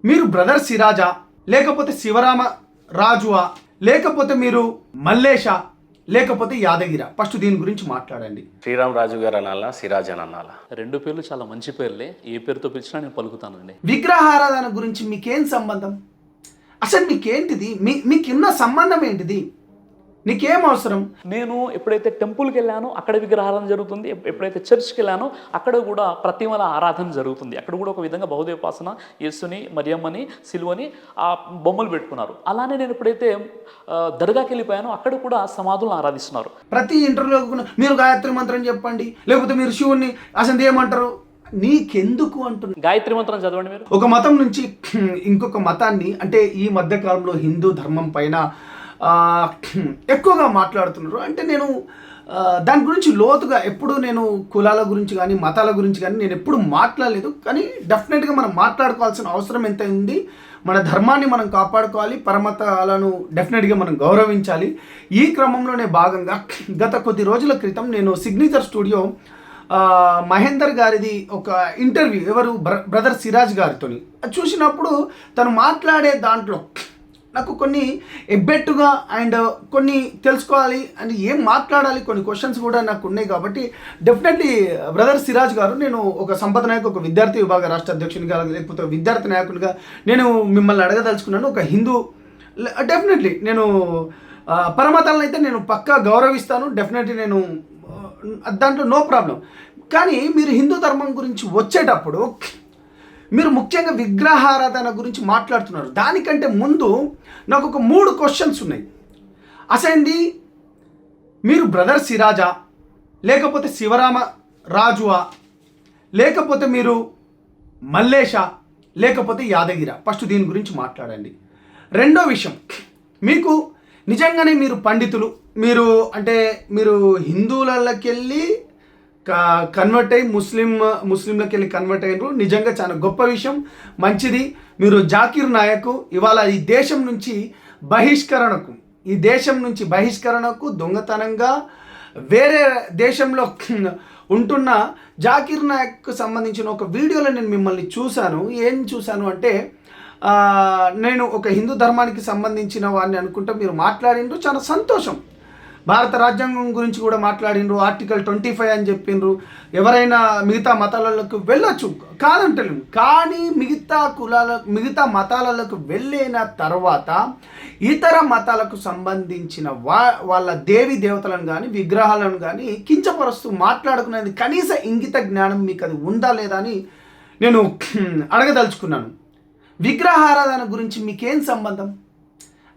మీరు బ్రదర్ సిరాజా, లేకపోతే శివరామ రాజువా, లేకపోతే మీరు మల్లేషా, లేకపోతే యాదగిర? ఫస్ట్ దీని గురించి మాట్లాడండి. శ్రీరామ్ రాజు గారు అనాలా, సిరాజ్ అని అనాలా? రెండు పేర్లు చాలా మంచి పేర్లే. ఏ పేరుతో పిలిచినా నేను పలుకుతానండి. విగ్రహారాధన గురించి మీకేం సంబంధం? అసలు మీకేంటిది? మీకున్న సంబంధం ఏంటిది? నీకేం అవసరం? నేను ఎప్పుడైతే టెంపుల్కి వెళ్ళానో అక్కడ విగ్రహారాధన జరుగుతుంది. ఎప్పుడైతే చర్చ్కి వెళ్ళానో అక్కడ కూడా ప్రతిమల ఆరాధన జరుగుతుంది. అక్కడ కూడా ఒక విధంగా బహుదేవోపాసన, యేసుని, మరియమ్మని, సిలువని ఆ బొమ్మలు పెట్టుకున్నారు. అలానే నేను ఎప్పుడైతే దర్గాకి వెళ్ళిపోయానో అక్కడ కూడా సమాధులను ఆరాధిస్తున్నారు. ప్రతి ఇంటర్వ్యూలో మీరు గాయత్రి మంత్రం చెప్పండి, లేకపోతే మీరు శివుణ్ణి అసలు ఏమంటారు? నీకెందుకు అంటున్నా? గాయత్రి మంత్రం చదవండి. మీరు ఒక మతం నుంచి ఇంకొక మతాన్ని, అంటే ఈ మధ్యకాలంలో హిందూ ధర్మం పైన ఎక్కువగా మాట్లాడుతున్నారు. అంటే నేను దాని గురించి లోతుగా ఎప్పుడు నేను కులాల గురించి కానీ మతాల గురించి కానీ నేను ఎప్పుడు మాట్లాడలేదు. కానీ డెఫినెట్గా మనం మాట్లాడుకోవాల్సిన అవసరం ఎంత ఉంది. మన ధర్మాన్ని మనం కాపాడుకోవాలి, పరమతాలను డెఫినెట్గా మనం గౌరవించాలి. ఈ క్రమంలోనే భాగంగా గత కొద్ది రోజుల క్రితం నేను సిగ్నేచర్ స్టూడియో మహేందర్ గారిది ఒక ఇంటర్వ్యూ, ఎవరు బ్రదర్ సిరాజ్ గారితో చూసినప్పుడు తను మాట్లాడే దాంట్లో నాకు కొన్ని ఎబ్బెట్టుగా అండ్ కొన్ని తెలుసుకోవాలి అండ్ ఏం మాట్లాడాలి, కొన్ని క్వశ్చన్స్ కూడా నాకు ఉన్నాయి. కాబట్టి డెఫినెట్లీ బ్రదర్ సిరాజ్ గారు, నేను ఒక సంపద నాయకు, ఒక విద్యార్థి విభాగ రాష్ట్ర అధ్యక్షునిగా, లేకపోతే విద్యార్థి నాయకునిగా నేను మిమ్మల్ని అడగదలుచుకున్నాను. ఒక హిందూ, డెఫినెట్లీ నేను పరమతాలను అయితే నేను పక్కా గౌరవిస్తాను. డెఫినెట్లీ నేను దాంట్లో నో ప్రాబ్లం. కానీ మీరు హిందూ ధర్మం గురించి వచ్చేటప్పుడు మీరు ముఖ్యంగా విగ్రహారాధన గురించి మాట్లాడుతున్నారు. దానికంటే ముందు నాకు ఒక 3 క్వశ్చన్స్ ఉన్నాయి. అసలు మీరు బ్రదర్ సిరాజా, లేకపోతే శివరామ రాజువా, లేకపోతే మీరు మల్లేషా, లేకపోతే యాదగిర? ఫస్ట్ దీని గురించి మాట్లాడండి. రెండో విషయం, మీకు నిజంగానే మీరు పండితులు, మీరు హిందువులకి వెళ్ళి కన్వర్ట్ అయ్యి ముస్లింలకి వెళ్ళి కన్వర్ట్ అయ్యారు. నిజంగా చాలా గొప్ప విషయం, మంచిది. మీరు జాకీర్ నాయక్ ఇవాళ ఈ దేశం నుంచి బహిష్కరణకు దొంగతనంగా వేరే దేశంలో ఉంటున్న జాకీర్ నాయక్కు సంబంధించిన ఒక వీడియోలో నేను మిమ్మల్ని చూశాను. ఏం చూశాను అంటే, నేను ఒక హిందూ ధర్మానికి సంబంధించిన వాడిని అనుకుంటా మీరు మాట్లాడిండ్రు, చాలా సంతోషం. భారత రాజ్యాంగం గురించి కూడా మాట్లాడిండ్రు, ఆర్టికల్ 25 అని చెప్పిండ్రు. ఎవరైనా మిగతా మతాలకు వెళ్ళొచ్చు, కాదంటలేము. కానీ మిగతా మతాలకు వెళ్ళిన తర్వాత ఇతర మతాలకు సంబంధించిన వాళ్ళ దేవి దేవతలను కానీ విగ్రహాలను కానీ కించపరుస్తూ మాట్లాడుకునేది కనీస ఇంగిత జ్ఞానం మీకు అది ఉందా లేదా అని నేను అడగదలుచుకున్నాను. విగ్రహారాధన గురించి మీకేం సంబంధం?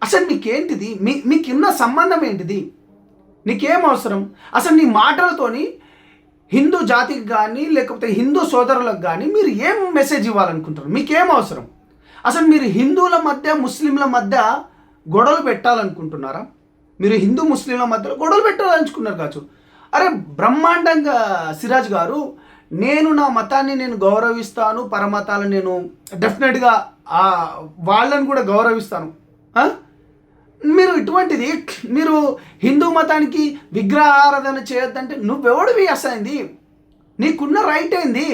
అసలు మీకేంటిది? మీకున్న సంబంధం ఏంటిది? నీకేం అవసరం? అసలు నీ మాటలతోని హిందూ జాతికి కానీ లేకపోతే హిందూ సోదరులకు కానీ మీరు ఏం మెసేజ్ ఇవ్వాలనుకుంటారు? మీకేం అవసరం? అసలు మీరు హిందువుల మధ్య ముస్లింల మధ్య గొడవలు పెట్టాలనుకుంటున్నారా? మీరు హిందూ ముస్లింల మధ్యలో గొడవలు పెట్టాలనుకున్నారు కావచ్చు. అరే బ్రహ్మాండంగా సిరాజ్ గారు, నేను నా మతాన్ని నేను గౌరవిస్తాను, పరమతాలను నేను డెఫినెట్గా వాళ్ళని కూడా గౌరవిస్తాను. మీరు ఇటువంటిది, మీరు హిందూ మతానికి విగ్రహారాధన చేయొద్దంటే నువ్వెవడివి? అసైంది నీకున్న రైట్ ఏంది?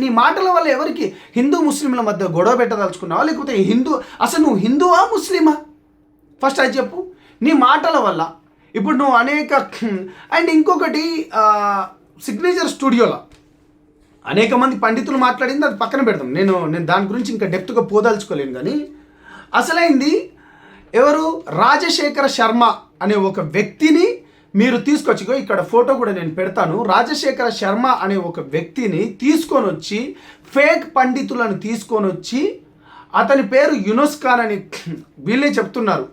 నీ మాటల వల్ల ఎవరికి హిందూ ముస్లింల మధ్య గొడవ పెట్టదలుచుకున్నావా, లేకపోతే అసలు నువ్వు హిందువా ముస్లిమా? ఫస్ట్ అది చెప్పు. నీ మాటల వల్ల ఇప్పుడు నువ్వు అండ్ ఇంకొకటి, సిగ్నేచర్ స్టూడియోలో అనేక మంది పండితులు మాట్లాడింది అది పక్కన పెడతాం. నేను దాని గురించి ఇంకా డెప్త్గా పోదలుచుకోలేను. కానీ అసలైంది ఎవరు? రాజశేఖర శర్మ అనే ఒక వ్యక్తిని మీరు తీసుకొచ్చి, ఇక్కడ ఫోటో కూడా నేను పెడతాను. రాజశేఖర శర్మ అనే ఒక వ్యక్తిని తీసుకొని వచ్చి, ఫేక్ పండితులను తీసుకొని వచ్చి, అతని పేరు యూనుస్ ఖాన్ అని వీళ్ళే చెప్తున్నారు.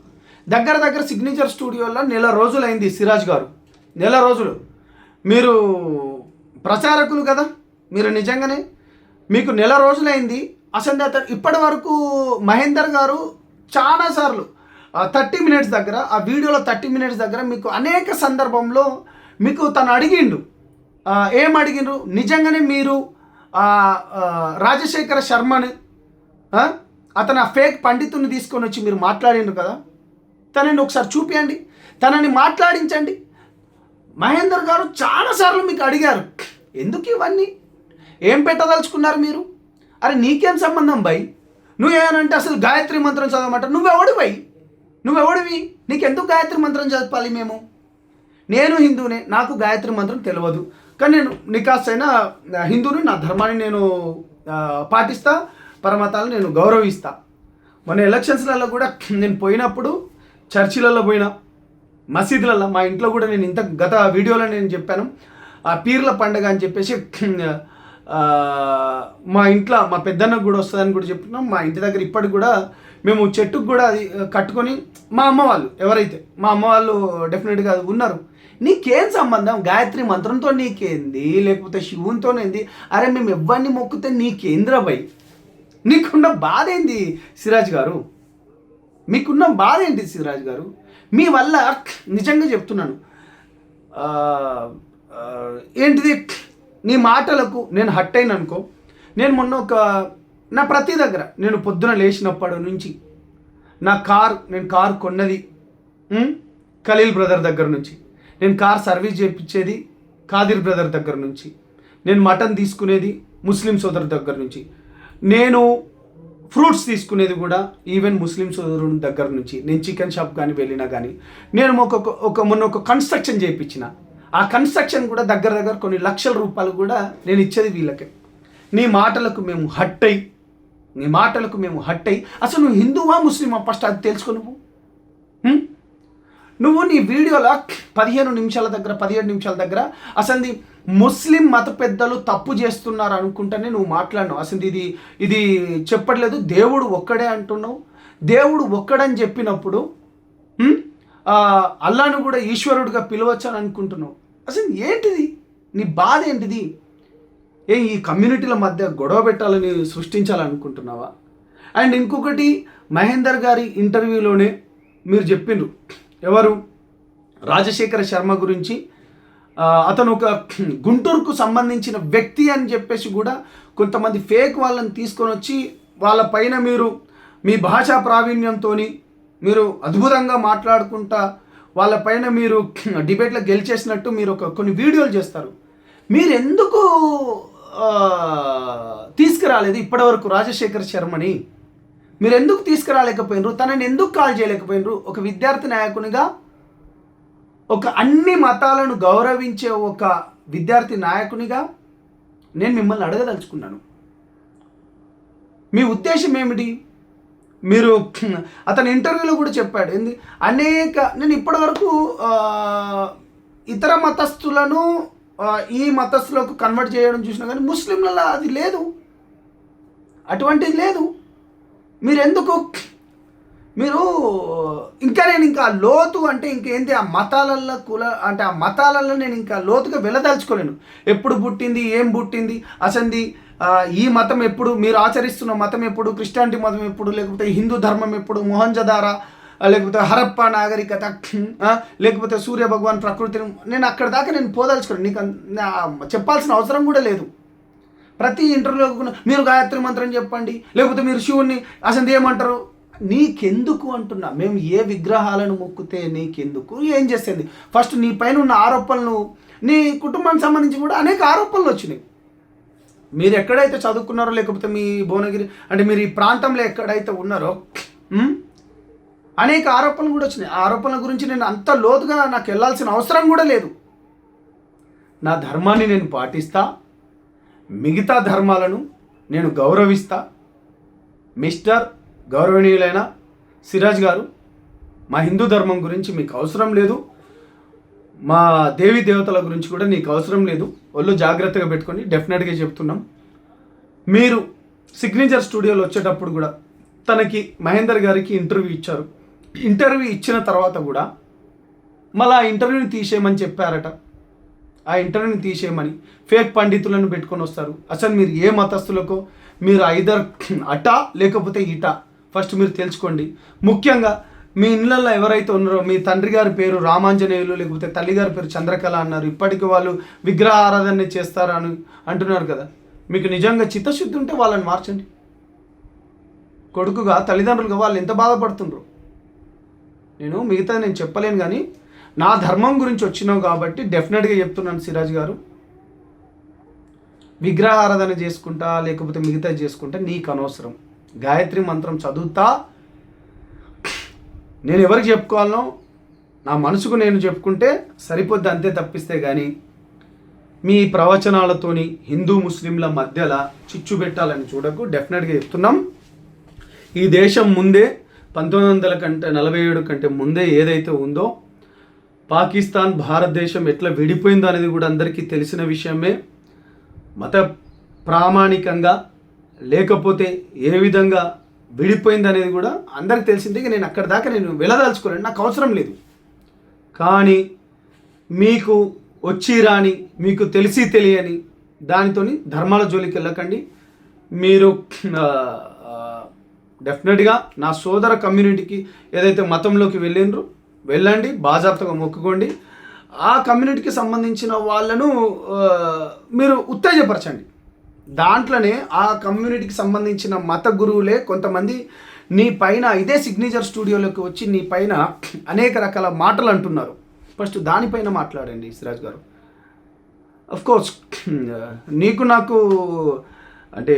దగ్గర సిగ్నేచర్ స్టూడియోలో 1 నెల రోజులైంది. సిరాజ్ గారు, 1 నెల రోజులు మీరు ప్రచారకులు కదా, మీరు నిజంగానే మీకు 1 నెల రోజులైంది. అసలు అతను ఇప్పటి వరకు మహేందర్ గారు చాలాసార్లు 30 మినిట్స్ దగ్గర, ఆ వీడియోలో 30 మినిట్స్ దగ్గర మీకు అనేక సందర్భంలో మీకు తను అడిగిండు. ఏం అడిగిండ్రు? నిజంగానే మీరు రాజశేఖర శర్మని, అతను ఆ ఫేక్ పండితుని తీసుకొని వచ్చి మీరు మాట్లాడిండ్రు కదా, తనని ఒకసారి చూపించండి, తనని మాట్లాడించండి. మహేందర్ గారు చాలాసార్లు మీకు అడిగారు, ఎందుకు ఇవన్నీ, ఏం పెట్టదలుచుకున్నారు మీరు? అరే నీకేం సంబంధం బై? నువ్వేమనంటే అసలు గాయత్రి మంత్రం చదవమంట. నువ్వెవడు బై? నువ్వెవడివి? నీకెందుకు గాయత్రి మంత్రం చదవాలి మేము? నేను హిందూనే, నాకు గాయత్రి మంత్రం తెలియదు, కానీ నేను నికాసైన హిందూని, నా ధర్మాన్ని నేను పాటిస్తా, పరమతాలను నేను గౌరవిస్తా. మన ఎలక్షన్స్లలో కూడా నేను పోయినప్పుడు చర్చిలలో పోయినా, మసీదులలో, మా ఇంట్లో కూడా నేను గత వీడియోలో నేను చెప్పాను, ఆ పీర్ల పండగ అని చెప్పేసి మా ఇంట్లో మా పెద్దన్నకు కూడా వస్తుందని కూడా చెప్తున్నాం. మా ఇంటి దగ్గర ఇప్పటికి కూడా మేము చెట్టుకు కూడా అది కట్టుకొని, మా అమ్మ వాళ్ళు ఎవరైతే మా అమ్మ వాళ్ళు డెఫినెట్గా అది ఉన్నారు. నీకేం సంబంధం? గాయత్రి మంత్రంతో నీకేంది, లేకపోతే శివునితోనేంది? అరే మేము ఎవరిని మొక్కితే నీకేంద్రా భయ్? నీకున్న బాధ ఏంది సిరాజ్ గారు? మీకున్న బాధ ఏంటి సిరాజ్ గారు? మీ వల్ల నిజంగా చెప్తున్నాను, ఏంటిది, నీ మాటలకు నేను హట్ అయిన అనుకో. నేను మొన్న నా ప్రతి దగ్గర నేను పొద్దున లేచినప్పటి నుంచి నేను కార్ కొన్నది ఖలీల్ బ్రదర్ దగ్గర నుంచి, నేను కార్ సర్వీస్ చేయించేది ఖాదిర్ బ్రదర్ దగ్గర నుంచి, నేను మటన్ తీసుకునేది ముస్లిం సోదరు దగ్గర నుంచి, నేను ఫ్రూట్స్ తీసుకునేది కూడా ఈవెన్ ముస్లిం సోదరుని దగ్గర నుంచి, నేను చికెన్ షాప్ కానీ వెళ్ళినా కానీ, నేను మొన్న ఒక కన్స్ట్రక్షన్ చేయించిన, ఆ కన్స్ట్రక్షన్ కూడా దగ్గర కొన్ని లక్షల రూపాయలు కూడా నేను ఇచ్చేది వీళ్ళకే. నీ మాటలకు మేము హట్ అయ్యి అసలు నువ్వు హిందువా ముస్లిమా ఫస్ట్ అది తెలుసుకో. నువ్వు నీ వీడియోలో 17 నిమిషాల దగ్గర అసలు ముస్లిం మత పెద్దలు తప్పు చేస్తున్నారు అనుకుంటానే నువ్వు మాట్లాడినావు. అసలు ఇది చెప్పట్లేదు, దేవుడు ఒక్కడే అంటున్నావు. దేవుడు ఒక్కడని చెప్పినప్పుడు అల్లాను కూడా ఈశ్వరుడిగా పిలవచ్చు అని అనుకుంటున్నావు. అసలు ఏంటిది నీ బాధ? ఏంటిది? ఈ కమ్యూనిటీల మధ్య గొడవ పెట్టాలని సృష్టించాలనుకుంటున్నావా? అండ్ ఇంకొకటి, మహేందర్ గారి ఇంటర్వ్యూలోనే మీరు చెప్పిండ్రు, ఎవరు, రాజశేఖర శర్మ గురించి, అతను ఒక గుంటూరుకు సంబంధించిన వ్యక్తి అని చెప్పేసి కూడా కొంతమంది ఫేక్ వాళ్ళని తీసుకొని వచ్చి వాళ్ళ పైన మీరు మీ భాషా ప్రావీణ్యంతో మీరు అద్భుతంగా మాట్లాడుకుంటా వాళ్ళపైన మీరు డిబేట్లో గెలిచేసినట్టు మీరు కొన్ని వీడియోలు చేస్తారు. మీరు ఎందుకు తీసుకురాలేదు ఇప్పటివరకు రాజశేఖర్ శర్మని? మీరు ఎందుకు తీసుకురాలేకపోయినరు? తనని ఎందుకు కాల్ చేయలేకపోయినరు? ఒక విద్యార్థి నాయకునిగా, ఒక అన్ని మతాలను గౌరవించే ఒక విద్యార్థి నాయకునిగా నేను మిమ్మల్ని అడగదలుచుకున్నాను, మీ ఉద్దేశం ఏమిటి? మీరు అతని ఇంటర్వ్యూలో కూడా చెప్పాడు ఏంది, నేను ఇప్పటివరకు ఇతర మతస్థులను ఈ మతస్థులకు కన్వర్ట్ చేయడం చూసినా కానీ ముస్లింలలో అది లేదు, అటువంటిది లేదు. మీరు ఇంకా లోతు అంటే ఇంకేంటి, ఆ మతాలల్లో ఆ మతాలలో నేను ఇంకా లోతుగా వెళ్ళదలుచుకోలేను. ఎప్పుడు పుట్టింది, ఏం పుట్టింది, అసలు ఈ మతం ఎప్పుడు, మీరు ఆచరిస్తున్న మతం ఎప్పుడు, క్రిస్టియానిటీ మతం ఎప్పుడు, లేకపోతే హిందూ ధర్మం ఎప్పుడు, మొహంజదారా, లేకపోతే హరప్ప నాగరికత, లేకపోతే సూర్య భగవాన్ ప్రకృతిని, నేను అక్కడ దాకా నేను పోదలుచుకోను. నీకు చెప్పాల్సిన అవసరం కూడా లేదు. ప్రతి ఇంటర్వ్యూలో మీరు గాయత్రి మంత్రం చెప్పండి, లేకపోతే మీరు శివుణ్ణి అసలు ఏమంటారు, నీకెందుకు అంటున్నా. మేము ఏ విగ్రహాలను మొక్కితే నీకెందుకు, ఏం చేస్తుంది? ఫస్ట్ నీ పైన ఉన్న ఆరోపణలు, నీ కుటుంబానికి సంబంధించి కూడా అనేక ఆరోపణలు వచ్చినాయి. మీరు ఎక్కడైతే చదువుకున్నారో, లేకపోతే మీ భువనగిరి అంటే మీరు ఈ ప్రాంతంలో ఎక్కడైతే ఉన్నారో అనేక ఆరోపణలు కూడా వచ్చినాయి. ఆ ఆరోపణల గురించి నేను అంత లోతుగా నాకు వెళ్ళాల్సిన అవసరం కూడా లేదు. నా ధర్మాన్ని నేను పాటిస్తా, మిగతా ధర్మాలను నేను గౌరవిస్తా. మిస్టర్ గౌరవనీయులైన సిరాజ్ గారు, మా హిందూ ధర్మం గురించి మీకు అవసరం లేదు, మా దేవీ దేవతల గురించి కూడా నీకు అవసరం లేదు. ఒళ్ళు జాగ్రత్తగా పెట్టుకొని డెఫినెట్గా చెప్తున్నాం. మీరు సిగ్నేచర్ స్టూడియోలో వచ్చేటప్పుడు కూడా తనకి మహేందర్ గారికి ఇంటర్వ్యూ ఇచ్చారు. ఇంటర్వ్యూ ఇచ్చిన తర్వాత కూడా మళ్ళీ ఆ ఇంటర్వ్యూని తీసేయమని చెప్పారట. ఆ ఇంటర్వ్యూని తీసేయమని ఫేక్ పండితులను పెట్టుకొని వస్తారు. అసలు మీరు ఏ మతస్థులకో, మీరు ఐదర్ అటా లేకపోతే ఇటా, ఫస్ట్ మీరు తెలుసుకోండి. ముఖ్యంగా మీ ఇళ్ళల్లో ఎవరైతే ఉన్నారో, మీ తండ్రి గారి పేరు రామాంజనేయులు, లేకపోతే తల్లి గారి పేరు చంద్రకళ అన్నారు, ఇప్పటికీ వాళ్ళు విగ్రహ ఆరాధన చేస్తారు అని అంటున్నారు కదా. మీకు నిజంగా చిత్తశుద్ధి ఉంటే వాళ్ళని మార్చండి. కొడుకుగా, తల్లిదండ్రులుగా వాళ్ళు ఎంత బాధపడుతుండ్రు. మిగతా నేను చెప్పలేను, కానీ నా ధర్మం గురించి వచ్చినావు కాబట్టి డెఫినెట్గా చెప్తున్నాను సిరాజ్ గారు, విగ్రహారాధన చేసుకుంటా లేకపోతే మిగతా చేసుకుంటా నీకు అనవసరం. గాయత్రి మంత్రం చదువుతా నేను ఎవరికి చెప్పుకోవాలనో నా మనసుకు నేను చెప్పుకుంటే సరిపోద్ది, అంతే తప్పిస్తే కానీ మీ ప్రవచనాలతోని హిందూ ముస్లింల మధ్యలో చిచ్చు పెట్టాలని చూడకు. డెఫినెట్గా చెప్తున్నాం, ఈ దేశం ముందే 1947 కంటే ముందే ఏదైతే ఉందో పాకిస్తాన్ భారతదేశం ఎట్లా విడిపోయిందో అనేది కూడా అందరికీ తెలిసిన విషయమే. మత ప్రామాణికంగా లేకపోతే ఏ విధంగా విడిపోయింది అనేది కూడా అందరికి తెలిసిందే. నేను అక్కడి దాకా నేను వెళ్ళదలుచుకోలేను, నాకు అవసరం లేదు. కానీ మీకు వచ్చి రాని, మీకు తెలిసి తెలియని దానితోని ధర్మాల జోలికి వెళ్ళకండి. మీరు డెఫినెట్గా నా సోదర కమ్యూనిటీకి ఏదైతే మతంలోకి వెళ్ళినరో వెళ్ళండి, బాజాప్తగా మొక్కుకోండి. ఆ కమ్యూనిటీకి సంబంధించిన వాళ్ళను మీరు ఉత్తేజపరచండి. దాంట్లోనే ఆ కమ్యూనిటీకి సంబంధించిన మత గురువులే కొంతమంది నీ పైన ఇదే సిగ్నేచర్ స్టూడియోలోకి వచ్చి నీ పైన అనేక రకాల మాటలు అంటున్నారు. ఫస్ట్ దానిపైన మాట్లాడండి సిరాజ్ గారు. కోర్స్ నీకు నాకు అంటే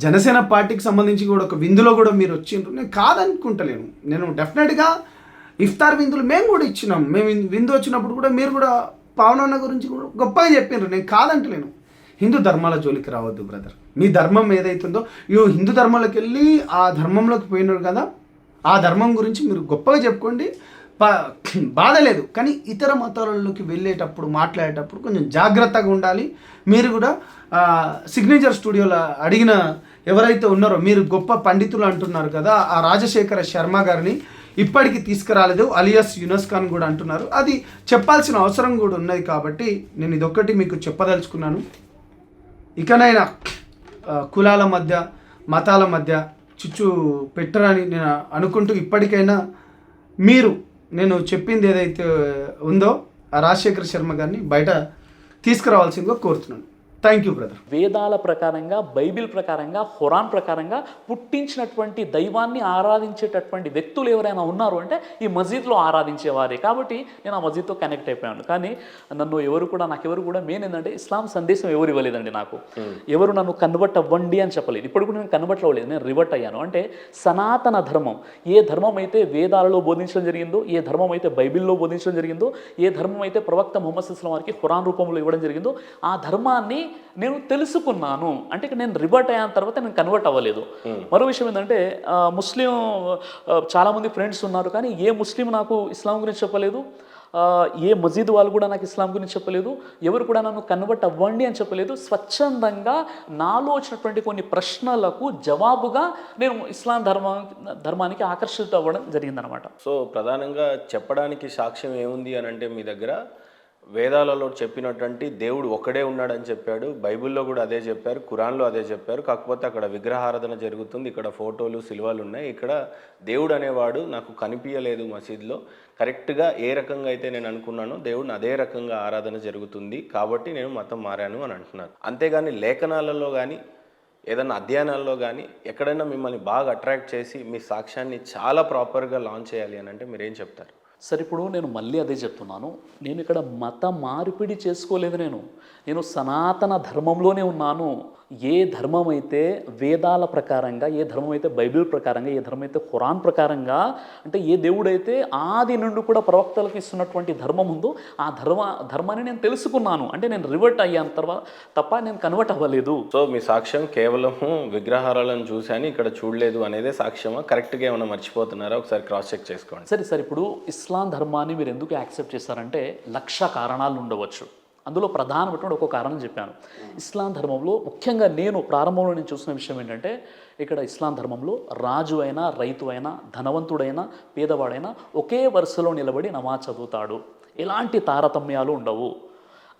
జనసేన పార్టీకి సంబంధించి కూడా ఒక విందులో కూడా మీరు వచ్చిండ్రు, నేను కాదనుకుంటలేను. నేను డెఫినెట్గా ఇఫ్తార్ విందులు మేము కూడా ఇచ్చినాం. మేము విందు వచ్చినప్పుడు కూడా మీరు కూడా పవన్ అన్న గురించి కూడా గొప్పగా చెప్పిండ్రు, నేను కాదంటలేను. హిందూ ధర్మాల జోలికి రావద్దు బ్రదర్. మీ ధర్మం ఏదైతుందో హిందూ ధర్మంలోకి వెళ్ళి ఆ ధర్మంలోకి పోయినారు కదా, ఆ ధర్మం గురించి మీరు గొప్పగా చెప్పుకోండి, బాధ లేదు. కానీ ఇతర మతాలలోకి వెళ్ళేటప్పుడు మాట్లాడేటప్పుడు కొంచెం జాగ్రత్తగా ఉండాలి. మీరు కూడా సిగ్నేచర్ స్టూడియోలో అడిగిన ఎవరైతే ఉన్నారో, మీరు గొప్ప పండితులు అంటున్నారు కదా, ఆ రాజశేఖర శర్మ గారిని ఇప్పటికీ తీసుకురాలేదు, అలియాస్ యూనస్ ఖాన్ కూడా అంటున్నారు. అది చెప్పాల్సిన అవసరం కూడా ఉన్నది కాబట్టి నేను ఇదొక్కటి మీకు చెప్పదలుచుకున్నాను. ఇకనైనా కులాల మధ్య మతాల మధ్య చిచ్చు పెట్టరని నేను అనుకుంటూ, ఇప్పటికైనా మీరు నేను చెప్పింది ఏదైతే ఉందో ఆ రాజశేఖర శర్మ గారిని బయట తీసుకురావాల్సిందిగా కోరుతున్నాను. Thank you brother. వేదాల ప్రకారంగా, బైబిల్ ప్రకారంగా, ఖురాన్ ప్రకారంగా పుట్టించినటువంటి దైవాన్ని ఆరాధించేటటువంటి వ్యక్తులు ఎవరైనా ఉన్నారు అంటే ఈ మసీద్లో ఆరాధించేవారే. కాబట్టి నేను ఆ మసీద్తో కనెక్ట్ అయిపోయాను. కానీ నాకెవరు కూడా మెయిన్ ఏంటంటే ఇస్లాం సందేశం ఎవరు ఇవ్వలేదండి. నాకు ఎవరు నన్ను కన్వర్ట్ అవ్వండి అని చెప్పలేదు. ఇప్పుడు కూడా నేను కన్వర్ట్ అవ్వలేదు, నేను రివర్ట్ అయ్యాను. అంటే సనాతన ధర్మం, ఏ ధర్మం అయితే వేదాలలో బోధించడం జరిగిందో, ఏ ధర్మం అయితే బైబిల్లో బోధించడం జరిగిందో, ఏ ధర్మం అయితే ప్రవక్త ముహమ్మద్ సల్లల్లాహు అలైహి వసల్లం వారికి ఖురాన్ రూపంలో ఇవ్వడం జరిగిందో, ఆ ధర్మాన్ని నేను తెలుసుకున్నాను. అంటే నేను రివర్ట్ అయిన తర్వాత నేను కన్వర్ట్ అవ్వలేదు. మరో విషయం ఏంటంటే ముస్లిం చాలామంది ఫ్రెండ్స్ ఉన్నారు, కానీ ఏ ముస్లిం నాకు ఇస్లాం గురించి చెప్పలేదు, ఏ మసీద్ వాళ్ళు కూడా నాకు ఇస్లాం గురించి చెప్పలేదు, ఎవరు కూడా నన్ను కన్వర్ట్ అవ్వండి అని చెప్పలేదు. స్వచ్ఛందంగా నాలో వచ్చినటువంటి కొన్ని ప్రశ్నలకు జవాబుగా నేను ఇస్లాం ధర్మానికి ఆకర్షిత అవ్వడం జరిగిందనమాట. సో ప్రధానంగా చెప్పడానికి సాక్ష్యం ఏముంది అని అంటే, మీ దగ్గర వేదాలలో చెప్పినటువంటి దేవుడు ఒక్కడే ఉన్నాడని చెప్పాడు, బైబిల్లో కూడా అదే చెప్పారు, ఖురాన్లో అదే చెప్పారు. కాకపోతే అక్కడ విగ్రహారాధన జరుగుతుంది, ఇక్కడ ఫోటోలు సిలువలు ఉన్నాయి, ఇక్కడ దేవుడు అనేవాడు నాకు కనిపించలేదు మసీద్లో. కరెక్ట్గా ఏ రకంగా అయితే నేను అనుకున్నానో దేవుడిని అదే రకంగా ఆరాధన జరుగుతుంది, కాబట్టి నేను మతం మారాను అని అంటున్నారు. అంతేగాని లేఖనాలలో కానీ ఏదైనా అధ్యయనాల్లో కానీ ఎక్కడైనా మిమ్మల్ని బాగా అట్రాక్ట్ చేసి మీ సాక్ష్యాన్ని చాలా ప్రాపర్గా లాంచ్ చేయాలి అని అంటే మీరేం చెప్తారు? సరే, ఇప్పుడు నేను మళ్ళీ అదే చెప్తున్నాను, నేను ఇక్కడ మత మార్పిడి చేసుకోలేదు. నేను సనాతన ధర్మంలోనే ఉన్నాను. ఏ ధర్మం అయితే వేదాల ప్రకారంగా, ఏ ధర్మం అయితే బైబిల్ ప్రకారంగా, ఏ ధర్మం అయితే ఖురాన్ ప్రకారంగా, అంటే ఏ దేవుడైతే ఆది నుండి కూడా ప్రవక్తలకు ఇస్తున్నటువంటి ధర్మం ఉందో ఆ ధర్మాన్ని నేను తెలుసుకున్నాను. అంటే నేను రివర్ట్ అయ్యాను తర్వాత తప్ప నేను కన్వర్ట్ అవ్వలేదు. సో మీ సాక్ష్యం కేవలం విగ్రహారాలను చూశాను ఇక్కడ చూడలేదు అనేదే సాక్ష్యమా? కరెక్ట్గా ఏమైనా మర్చిపోతున్నారా? ఒకసారి క్రాస్ చెక్ చేసుకోండి. సరే, ఇప్పుడు ఇస్లాం ధర్మాన్ని మీరు ఎందుకు యాక్సెప్ట్ చేస్తారంటే 1,00,000 కారణాలు ఉండవచ్చు. అందులో ప్రధానమైనటువంటి ఒక కారణం చెప్పాను. ఇస్లాం ధర్మంలో ముఖ్యంగా నేను ప్రారంభంలో నేను చూసిన విషయం ఏంటంటే, ఇక్కడ ఇస్లాం ధర్మంలో రాజు అయినా, రైతు అయినా, ధనవంతుడైనా, పేదవాడైనా ఒకే వరుసలో నిలబడి నమాజ్ చదువుతాడు. ఎలాంటి తారతమ్యాలు ఉండవు.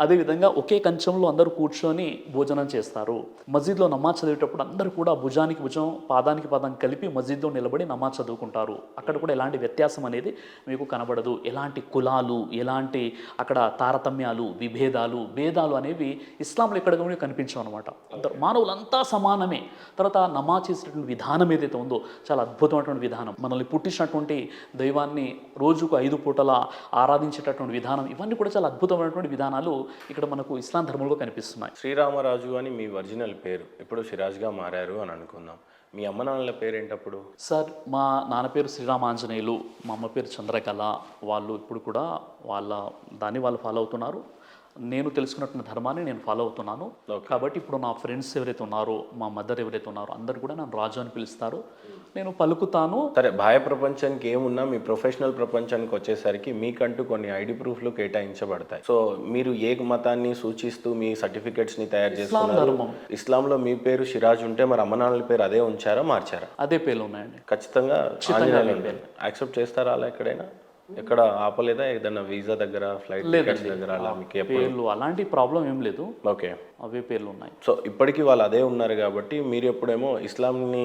అదేవిధంగా ఒకే కంచంలో అందరూ కూర్చొని భోజనం చేస్తారు. మస్జిద్లో నమాజ్ చదివేటప్పుడు అందరూ కూడా భుజానికి భుజం, పాదానికి పాదం కలిపి మస్జిద్లో నిలబడి నమాజ్ చదువుకుంటారు. అక్కడ కూడా ఎలాంటి వ్యత్యాసం అనేది మీకు కనబడదు. ఎలాంటి కులాలు, ఎలాంటి అక్కడ తారతమ్యాలు, విభేదాలు, భేదాలు అనేవి ఇస్లాంలో ఎక్కడ కూడా కనిపించవు అనమాట. అందరూ మానవులంతా సమానమే. తర్వాత నమాజ్ చేసేటువంటి విధానం ఏదైతే ఉందో చాలా అద్భుతమైనటువంటి విధానం. మనల్ని పుట్టించినటువంటి దైవాన్ని రోజుకు 5 పూటల ఆరాధించేటటువంటి విధానం, ఇవన్నీ కూడా చాలా అద్భుతమైనటువంటి విధానాలు ఇక్కడ మనకు ఇస్లాం ధర్మంలో కనిపిస్తున్నాయి. శ్రీరామరాజు అని మీ ఒరిజినల్ పేరు, ఇప్పుడు సిరాజ్గా మారారు అని అనుకుందాం. మీ అమ్మ నాన్నల పేరేంటప్పుడు? సార్ మా నాన్న పేరు శ్రీరామాంజనేయులు, మా అమ్మ పేరు చంద్రకళ. వాళ్ళు ఇప్పుడు కూడా వాళ్ళు ఫాలో అవుతున్నారు. నేను తెలుసుకున్నటువంటి ధర్మాన్ని నేను ఫాలో అవుతున్నాను. కాబట్టి ఇప్పుడు నా ఫ్రెండ్స్ ఎవరైతే ఉన్నారో, మా మదర్ ఎవరైతే ఉన్నారో అందరు కూడా నన్ను రాజు అని పిలుస్తారు. నేను పలుకుతాను. సరే, బాహ్య ప్రపంచానికి ఏమున్నా మీ ప్రొఫెషనల్ ప్రపంచానికి వచ్చేసరికి మీకంటూ కొన్ని ఐడి ప్రూఫ్లు కేటాయించబడతాయి. సో మీరు ఏ మతాన్ని సూచిస్తూ మీ సర్టిఫికెట్స్ని తయారు చేస్తున్నారు? ఇస్లాంలో మీ పేరు సిరాజ్ ఉంటే మరి అమ్మ నాన్నల పేరు అదే ఉంచారా, మార్చారా? అదే పేర్లు ఉన్నాయండి. ఖచ్చితంగా యాక్సెప్ట్ చేస్తారా? అలా ఎక్కడైనా ఎక్కడ ఆపలేదా? ఏదైనా వీసా దగ్గర, ఫ్లైట్ టికెట్స్ దగ్గర అలా మీకు పేర్లు అలాంటి ప్రాబ్లం ఏం లేదు. ఓకే, అవే పేర్లు ఉన్నాయి. సో ఇప్పటికీ వాళ్ళు అదే ఉన్నారు కాబట్టి మీరు ఎప్పుడేమో ఇస్లాంని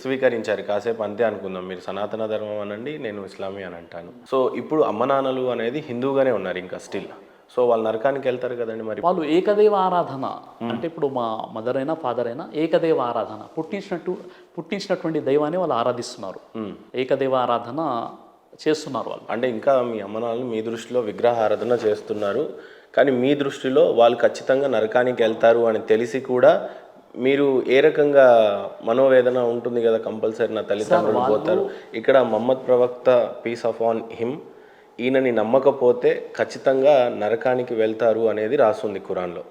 స్వీకరించారు. కాసేపు అంతే అనుకుందాం, మీరు సనాతన ధర్మం అనండి, నేను ఇస్లామీ అని అంటాను. సో ఇప్పుడు అమ్మ నాన్నలు అనేది హిందూగానే ఉన్నారు ఇంకా స్టిల్. సో వాళ్ళు నరకానికి వెళ్తారు కదండి మరి. వాళ్ళు ఏకదేవ ఆరాధన అంటే ఇప్పుడు మా మదర్ అయినా ఫాదర్ అయినా ఏకదేవ ఆరాధన, పుట్టించినటువంటి దైవాన్ని వాళ్ళు ఆరాధిస్తున్నారు. ఏకదేవ ఆరాధన చేస్తున్నారు వాళ్ళు. అంటే ఇంకా మీ అమ్మ నాన్నలు మీ దృష్టిలో విగ్రహారాధన చేస్తున్నారు, కానీ మీ దృష్టిలో వాళ్ళు ఖచ్చితంగా నరకానికి వెళ్తారు అని తెలిసి కూడా మీరు ఏ రకంగా మనోవేదన ఉంటుంది కదా, కంపల్సరీ నా తల్లిదండ్రులు పోతారు. ఇక్కడ మహమ్మద్ ప్రవక్త పీస్ ఆఫ్ ఆన్ హిమ్, ఈయనని నమ్మకపోతే ఖచ్చితంగా నరకానికి వెళ్తారు అనేది రాస్తుంది ఖురాన్లో.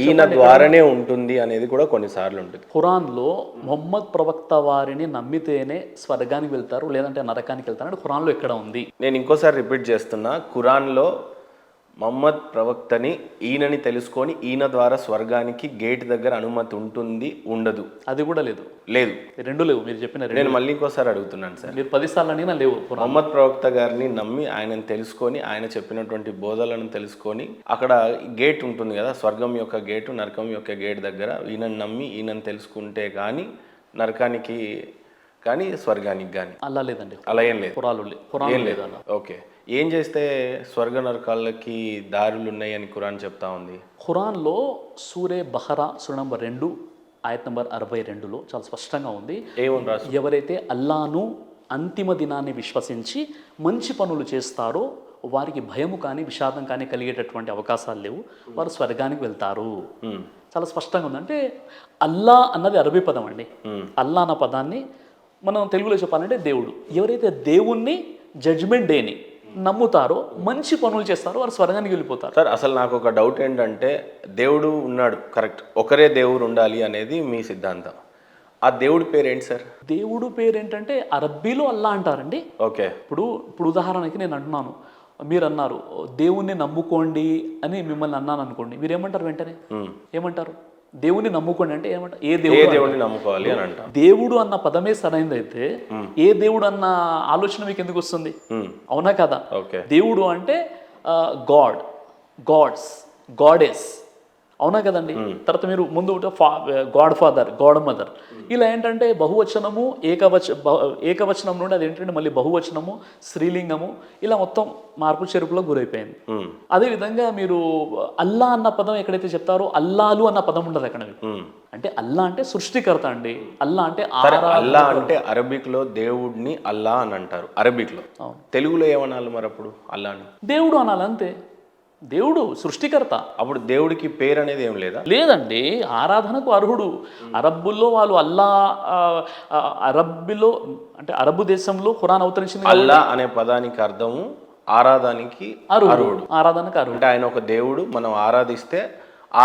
ఈయన ద్వారానే ఉంటుంది అనేది కూడా కొన్నిసార్లు ఉంటుంది ఖురాన్లో. మొహమ్మద్ ప్రవక్త వారిని నమ్మితేనే స్వర్గానికి వెళ్తారు, లేదంటే నరకానికి వెళ్తారు అంటే ఖురాన్లో ఎక్కడ ఉంది? నేను ఇంకోసారి రిపీట్ చేస్తున్నా, ఖురాన్లో మహమ్మద్ ప్రవక్తని ఈయనని తెలుసుకొని ఈయన ద్వారా స్వర్గానికి గేట్ దగ్గర అనుమతి ఉంటుంది, ఉండదు? అది కూడా లేదు. రెండు లేవు. మీరు చెప్పిన నేను మళ్ళీ ఇంకోసారి అడుగుతున్నాను సార్, మీరు 10 సార్లు అడిగినా లేవు. మహమ్మద్ ప్రవక్త గారిని నమ్మి ఆయనను తెలుసుకొని ఆయన చెప్పినటువంటి బోధలను తెలుసుకొని అక్కడ గేట్ ఉంటుంది కదా, స్వర్గం యొక్క గేటు, నరకం యొక్క గేట్ దగ్గర ఈయనను నమ్మి ఈయనను తెలుసుకుంటే కానీ నరకానికి కానీ స్వర్గానికి కానీ అలా లేదండి. అలా ఏం లేదు. ఖురాన్ లేదు అలా. ఓకే, ఏం చేస్తే స్వర్గ నరకాలకి దారులు ఉన్నాయని ఖురాన్ చెప్తా ఉంది? ఖురాన్లో సూరే బహరా సూర నంబర్ 2 ఆయత్ నంబర్ 62లో చాలా స్పష్టంగా ఉంది. ఏమని రాసి? ఎవరైతే అల్లాను అంతిమ దినాన్ని విశ్వసించి మంచి పనులు చేస్తారో వారికి భయము కానీ విషాదం కానీ కలిగేటటువంటి అవకాశాలు లేవు, వారు స్వర్గానికి వెళ్తారు. చాలా స్పష్టంగా ఉంది. అంటే అల్లా అన్నది అరబీ పదం అండి. అల్లా అన్న పదాన్ని మనం తెలుగులో చెప్పాలంటే దేవుడు. ఎవరైతే దేవుణ్ణి జడ్జ్మెంట్ డేని నమ్ముతారో, మంచి పనులు చేస్తారో వారు స్వర్గానికి వెళ్ళిపోతారు. సార్ అసలు నాకు ఒక డౌట్ ఏంటంటే, దేవుడు ఉన్నాడు కరెక్ట్, ఒకరే దేవుడు ఉండాలి అనేది మీ సిద్ధాంతం. ఆ దేవుడి పేరు ఏంటి సార్? దేవుడు పేరు ఏంటంటే అరబ్బీలో అల్లా అంటారండి. ఓకే, ఇప్పుడు ఉదాహరణకి నేను అంటున్నాను, మీరు అన్నారు దేవుణ్ణి నమ్ముకోండి అని మిమ్మల్ని అన్నాను అనుకోండి, మీరు ఏమంటారు? వెంటనే ఏమంటారు? దేవుని నమ్ముకోండి అంటే ఏమంటారు? ఏ దేవుడిని నమ్ముకోవాలి అని అంటారు. దేవుడు అన్న పదమే సరైనదైతే ఏ దేవుడు అన్న ఆలోచన మీకు ఎందుకు వస్తుంది? అవునా కదా? దేవుడు అంటే గాడ్, గాడ్స్, గాడెస్, అవునా కదండి? తర్వాత మీరు ముందు గాడ్ ఫాదర్, గాడ్ మదర్, ఇలా ఏంటంటే బహువచనము ఏకవచనం నుండి అది ఏంటంటే మళ్ళీ బహువచనము, స్త్రీలింగము, ఇలా మొత్తం మార్పు చెరుపులో గురైపోయింది. అదేవిధంగా మీరు అల్లా అన్న పదం ఎక్కడైతే చెప్తారో అల్లాలు అన్న పదం ఉండదు అక్కడ. అంటే అల్లా అంటే సృష్టికర్త అండి. అల్లా అంటే అల్లా అంటే అరబిక్ లో దేవుడిని అల్లా అని అంటారు అరబిక్ లో. తెలుగులో ఏమనాలి మరి అప్పుడు? అల్లా అని దేవుడు అనాలి అంతే. దేవుడు సృష్టికర్త. అప్పుడు దేవుడికి పేరు అనేది ఏం లేదా? లేదండి, ఆరాధనకు అర్హుడు. అరబ్బుల్లో వాళ్ళు అల్లా, అరబ్బులో అంటే అరబ్బు దేశంలో ఖురాన్ అవతరించింది. అల్లా అనే పదానికి అర్థము ఆరాధనకి అర్హుడు. ఆరాధనకు అర్హుడు అంటే ఆయన ఒక దేవుడు, మనం ఆరాధిస్తే